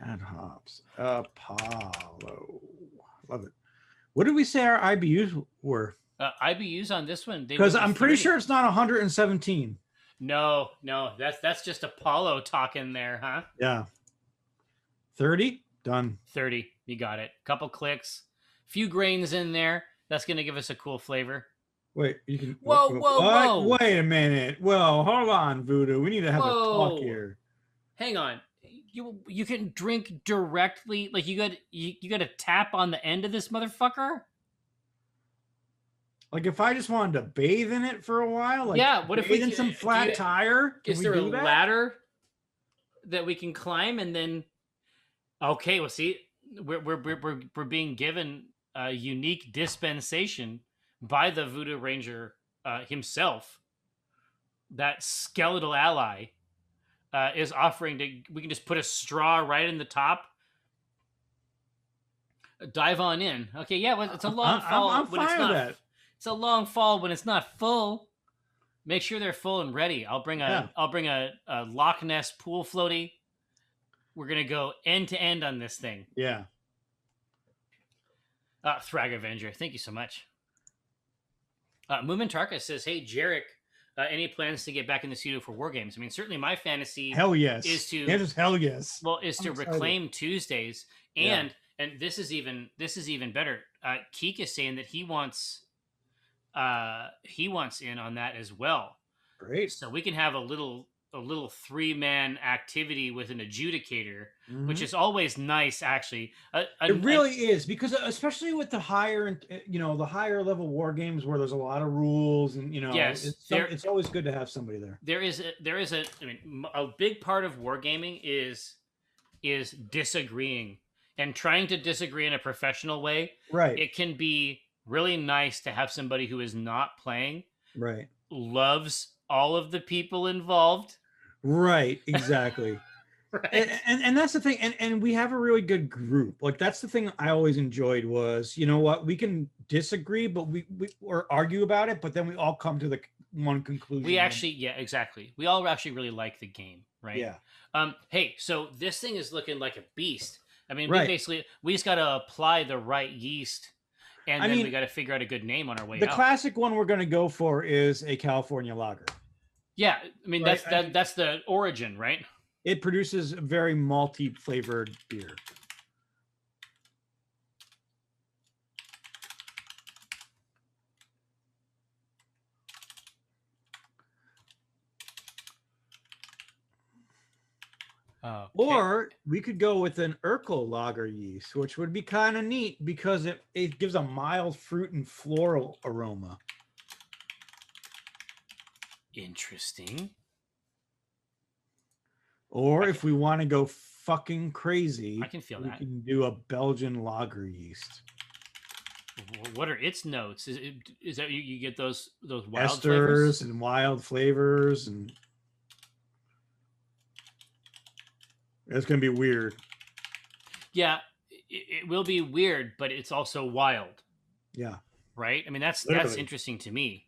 Speaker 2: Add hops. Apollo. Love it. What did we say our IBUs were?
Speaker 1: IBUs on this one?
Speaker 2: Because I'm pretty sure it's not 117.
Speaker 1: No, that's just Apollo talking there, huh?
Speaker 2: Yeah. 30? Done.
Speaker 1: 30, you got it. Couple clicks, few grains in there. That's gonna give us a cool flavor.
Speaker 2: Wait, you can.
Speaker 1: Whoa, whoa,
Speaker 2: What?
Speaker 1: whoa,
Speaker 2: Wait a minute. Well, hold on, Voodoo. We need to have a talk
Speaker 1: whoa!
Speaker 2: here.
Speaker 1: Hang on. You can drink directly. Like you got to tap on the end of this motherfucker.
Speaker 2: Like if I just wanted to bathe in it for a while, like
Speaker 1: Yeah. What if we
Speaker 2: bathe in
Speaker 1: can-
Speaker 2: some flat tire? Can
Speaker 1: Is
Speaker 2: we
Speaker 1: there a
Speaker 2: do that?
Speaker 1: ladder that we can climb and then? Okay. Well, see, we're being given a unique dispensation by the Voodoo Ranger himself. That skeletal ally is offering to. We can just put a straw right in the top. Dive on in. Okay, yeah, well, it's a long fall
Speaker 2: I'm
Speaker 1: when it's
Speaker 2: fine with
Speaker 1: not.
Speaker 2: that.
Speaker 1: It's a long fall when it's not full. Make sure they're full and ready. I'll bring a Loch Ness pool floaty. We're gonna go end to end on this thing.
Speaker 2: Yeah.
Speaker 1: Thrag Avenger, thank you so much. Moomin Tarka says, "Hey, Jarek, any plans to get back in the studio for War Games? I mean, certainly my fantasy
Speaker 2: Hell yes.
Speaker 1: is to
Speaker 2: hell yes.
Speaker 1: Well, is to
Speaker 2: excited.
Speaker 1: reclaim Tuesdays, and this is even better. Keek is saying that he wants in on that as well.
Speaker 2: Great.
Speaker 1: So we can have a little 3-man activity with an adjudicator, which is always nice, actually.
Speaker 2: It really is, because especially with the higher, the higher level war games where there's a lot of rules, and
Speaker 1: Yes,
Speaker 2: it's always good to have somebody there.
Speaker 1: There is a big part of wargaming is disagreeing and trying to disagree in a professional way.
Speaker 2: Right.
Speaker 1: It can be really nice to have somebody who is not playing,
Speaker 2: Right.
Speaker 1: loves all of the people involved.
Speaker 2: Right. Exactly.
Speaker 1: Right.
Speaker 2: And that's the thing. And we have a really good group. Like, that's the thing I always enjoyed was, you know what, we can disagree, but we or argue about it, but then we all come to the one conclusion.
Speaker 1: We actually, yeah, exactly. We all actually really like the game, right?
Speaker 2: Yeah.
Speaker 1: Hey, so this thing is looking like a beast. I mean,
Speaker 2: Right.
Speaker 1: we just got to apply the right yeast, and then we got to figure out a good name on our way
Speaker 2: The
Speaker 1: out.
Speaker 2: classic one we're going to go for is a California lager.
Speaker 1: Yeah, I mean,
Speaker 2: Right,
Speaker 1: that's the origin, right?
Speaker 2: It produces very malty flavored beer.
Speaker 1: Okay.
Speaker 2: Or we could go with an Urkel lager yeast, which would be kind of neat because it gives a mild fruit and floral aroma.
Speaker 1: Interesting.
Speaker 2: Or if we want to go fucking crazy,
Speaker 1: I can feel
Speaker 2: we
Speaker 1: that.
Speaker 2: can do a Belgian lager yeast.
Speaker 1: What are its notes? Is that you get those wild
Speaker 2: Esters
Speaker 1: flavors?
Speaker 2: and wild flavors, and it's going to be weird.
Speaker 1: Yeah, it will be weird, but it's also wild.
Speaker 2: Yeah.
Speaker 1: Right? I mean, that's
Speaker 2: Literally.
Speaker 1: interesting to me.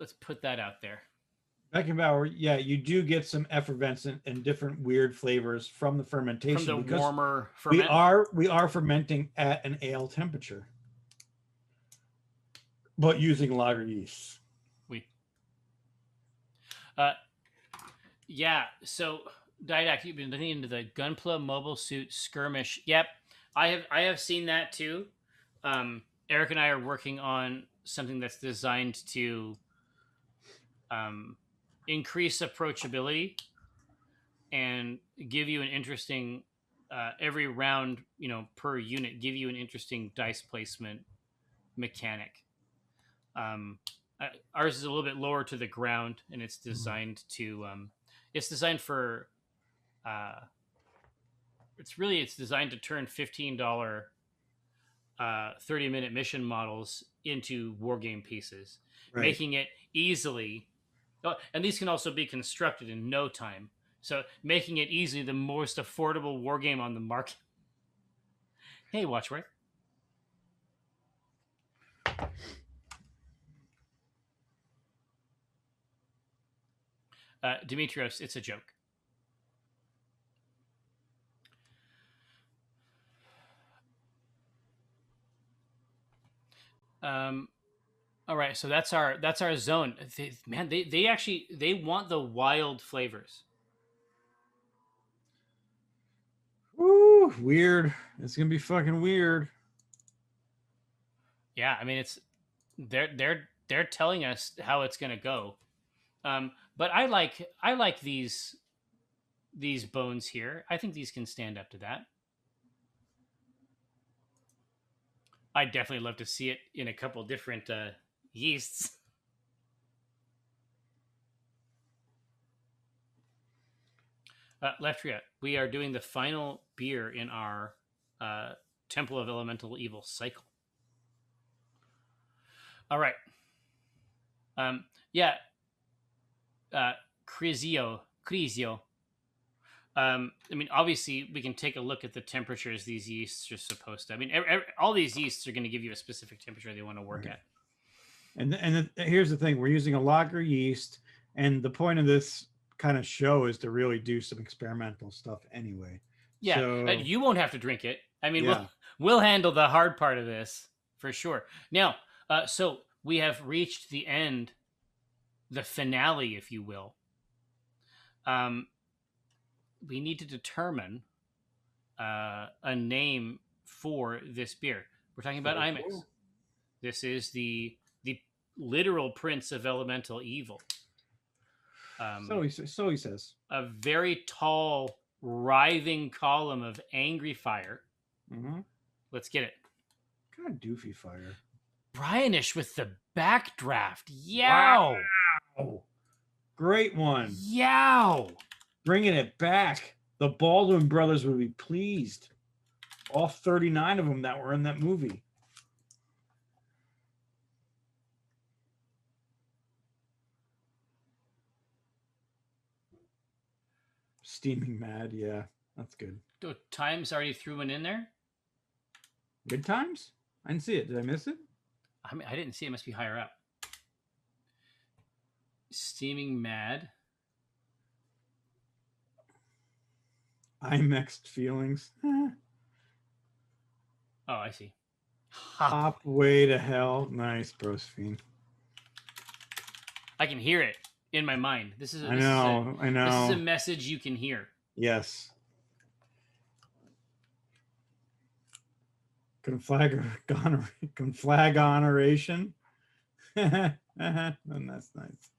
Speaker 1: Let's put that out there.
Speaker 2: Beckenbauer, yeah, you do get some effervescent and different weird flavors from the fermentation.
Speaker 1: From the
Speaker 2: because
Speaker 1: warmer
Speaker 2: we
Speaker 1: ferment.
Speaker 2: are fermenting at an ale temperature, but using lager yeast.
Speaker 1: Yeah. So, Didac, you've been looking into the Gunpla Mobile Suit Skirmish. Yep, I have seen that too. Eric and I are working on something that's designed to increase approachability and give you an interesting every round, per unit, give you an interesting dice placement mechanic. Ours is a little bit lower to the ground, and it's designed to it's designed for it's designed to turn $15 30-minute mission models into wargame pieces,
Speaker 2: Right.
Speaker 1: making it easily. Oh, and these can also be constructed in no time, so making it easily the most affordable wargame on the market. Hey, Watchworth. Dimitrios, it's a joke. All right, so that's our zone. They actually they want the wild flavors.
Speaker 2: Woo, weird. It's gonna be fucking weird.
Speaker 1: Yeah, I mean they're telling us how it's gonna go. But I like these bones here. I think these can stand up to that. I'd definitely love to see it in a couple different yeasts. Leftria, we are doing the final beer in our Temple of Elemental Evil cycle. All right. Yeah. Crizio. I mean, obviously, we can take a look at the temperatures these yeasts are supposed to. I mean, all these yeasts are going to give you a specific temperature they want to work at.
Speaker 2: And here's the thing: we're using a lager yeast, and the point of this kind of show is to really do some experimental stuff anyway.
Speaker 1: Yeah,
Speaker 2: So
Speaker 1: you won't have to drink it. I mean,
Speaker 2: yeah.
Speaker 1: we'll handle the hard part of this for sure. Now, so we have reached the end, the finale, if you will. We need to determine a name for this beer. We're talking about
Speaker 2: Okay.
Speaker 1: Imix. This is the literal prince of elemental evil.
Speaker 2: So he says.
Speaker 1: A very tall, writhing column of angry fire.
Speaker 2: Mm-hmm.
Speaker 1: Let's get it.
Speaker 2: Kind of doofy fire.
Speaker 1: Brianish with the backdraft. Yow!
Speaker 2: Wow. Great one.
Speaker 1: Yow!
Speaker 2: Bringing it back. The Baldwin brothers would be pleased. All 39 of them that were in that movie. Steaming Mad, yeah, that's good.
Speaker 1: Oh, Times already threw one in there?
Speaker 2: Good Times? I didn't see it. Did I miss it?
Speaker 1: I mean, I didn't see it. Must be higher up. Steaming Mad.
Speaker 2: I mixed feelings.
Speaker 1: Oh, I see.
Speaker 2: Hop way to hell. Nice, Brosephine.
Speaker 1: I can hear it in my mind. This is
Speaker 2: I know.
Speaker 1: This is a message you can hear.
Speaker 2: Yes. Conflagoneration. And that's nice.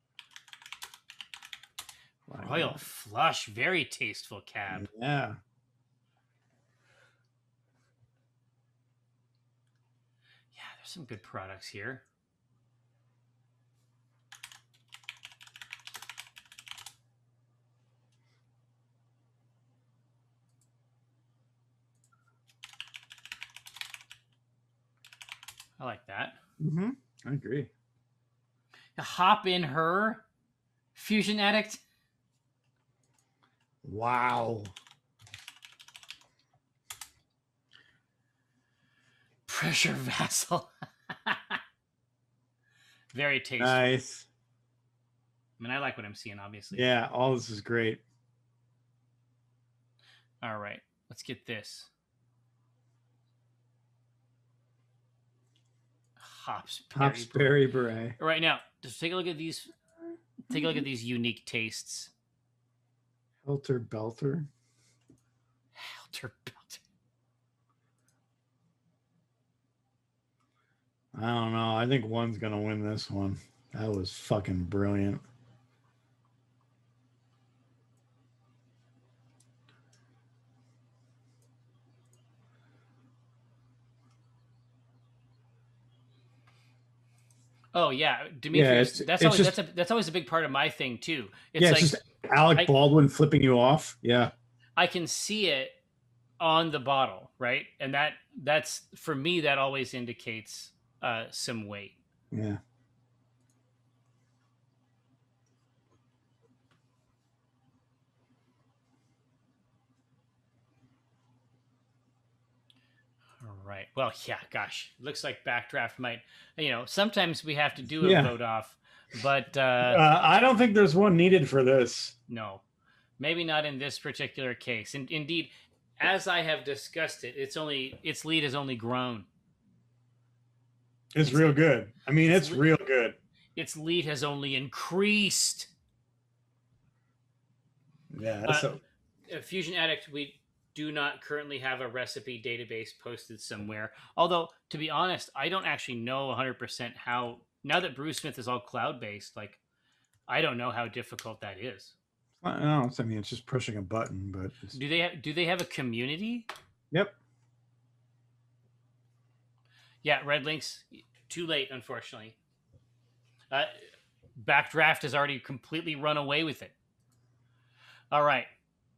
Speaker 1: Royal Flush, very tasteful cab.
Speaker 2: Yeah.
Speaker 1: Yeah, there's some good products here. I like that.
Speaker 2: Mm-hmm. I agree.
Speaker 1: Hop in her Fusion Addict.
Speaker 2: Wow.
Speaker 1: Pressure Vassal. Very tasty.
Speaker 2: Nice.
Speaker 1: I mean, I like what I'm seeing, obviously.
Speaker 2: Yeah, all this is great.
Speaker 1: All right, let's get this.
Speaker 2: Hops Berry Beret.
Speaker 1: Right now, just take a look at these. Take a look at these unique tastes.
Speaker 2: Helter Belter.
Speaker 1: Helter Belter.
Speaker 2: I don't know. I think one's gonna win this one. That was fucking brilliant.
Speaker 1: Oh yeah, Demetrius.
Speaker 2: Yeah,
Speaker 1: that's always a big part of my thing too. It's
Speaker 2: yeah,
Speaker 1: like
Speaker 2: it's just Alec Baldwin flipping you off. Yeah,
Speaker 1: I can see it on the bottle, right? And that's for me. That always indicates some weight.
Speaker 2: Yeah.
Speaker 1: Right. Well, yeah, gosh. Looks like Backdraft might, sometimes we have to do a vote off, but
Speaker 2: I don't think there's one needed for this.
Speaker 1: No, maybe not in this particular case. And indeed, as I have discussed it, its lead has only grown.
Speaker 2: It's real good. I mean, it's real good.
Speaker 1: Its lead has only increased.
Speaker 2: Yeah. So
Speaker 1: Fusion Addict, we do not currently have a recipe database posted somewhere. Although, to be honest, I don't actually know 100% how. Now that Brewsmith is all cloud based, like I don't know how difficult that is.
Speaker 2: no, I mean, it's just pushing a button, but
Speaker 1: Do they have a community?
Speaker 2: Yep.
Speaker 1: Yeah, Red Links. Too late, unfortunately. Backdraught has already completely run away with it. All right,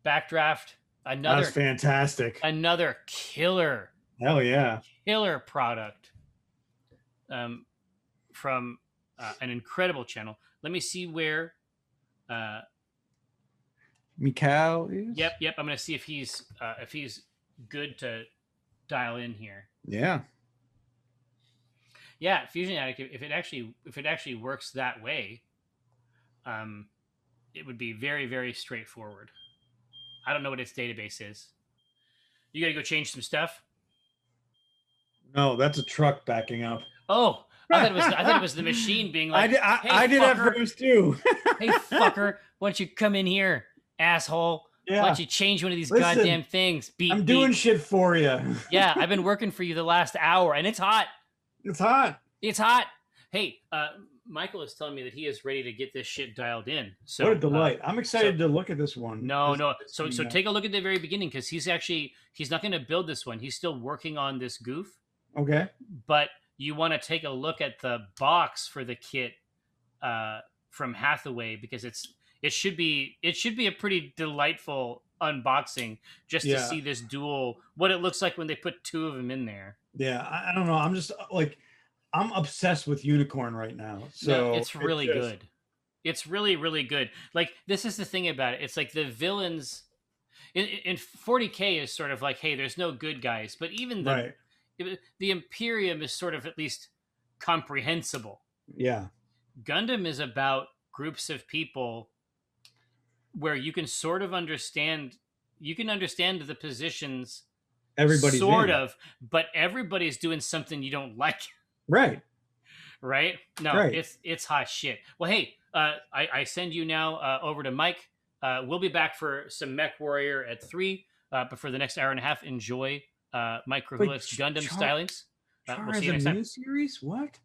Speaker 1: Backdraught.
Speaker 2: That's fantastic.
Speaker 1: Another killer.
Speaker 2: Hell yeah.
Speaker 1: Killer product. From an incredible channel. Let me see where.
Speaker 2: Mikau is.
Speaker 1: Yep. I'm gonna see if he's good to dial in here.
Speaker 2: Yeah.
Speaker 1: Yeah, Fusion Addict. If it actually works that way, it would be very, very straightforward. I don't know what its database is. You gotta go change some stuff.
Speaker 2: No, that's a truck backing up.
Speaker 1: Oh, I thought it was the machine being like,
Speaker 2: I did at first too.
Speaker 1: Hey fucker, why don't you come in here, asshole?
Speaker 2: Yeah.
Speaker 1: Why don't you change one of these goddamn things?
Speaker 2: I'm doing shit for you.
Speaker 1: Yeah, I've been working for you the last hour, and it's hot.
Speaker 2: It's hot.
Speaker 1: It's hot. Hey, Michael is telling me that he is ready to get this shit dialed in. So
Speaker 2: what a delight! I'm excited to look at this one.
Speaker 1: No. So take a look at the very beginning, because he's not going to build this one. He's still working on this goof.
Speaker 2: Okay.
Speaker 1: But you want to take a look at the box for the kit from Hathaway, because it should be a pretty delightful unboxing just to see this dual, what it looks like when they put two of them in there.
Speaker 2: Yeah, I don't know. I'm just like, I'm obsessed with Unicorn right now. So
Speaker 1: it's really good. It's really, really good. Like, this is the thing about it. It's like the villains in 40K is sort of like, hey, there's no good guys, but even the Imperium is sort of at least comprehensible.
Speaker 2: Yeah.
Speaker 1: Gundam is about groups of people where you can sort of understand the positions.
Speaker 2: Everybody's
Speaker 1: sort of, but everybody's doing something you don't like.
Speaker 2: Right.
Speaker 1: Right? No,
Speaker 2: right.
Speaker 1: It's hot shit. Well, hey, I send you now over to Mike. We'll be back for some Mech Warrior at 3, but for the next hour and a half, enjoy Mike Krahulik's Gundam stylings.
Speaker 2: We'll see you next time. New series? What?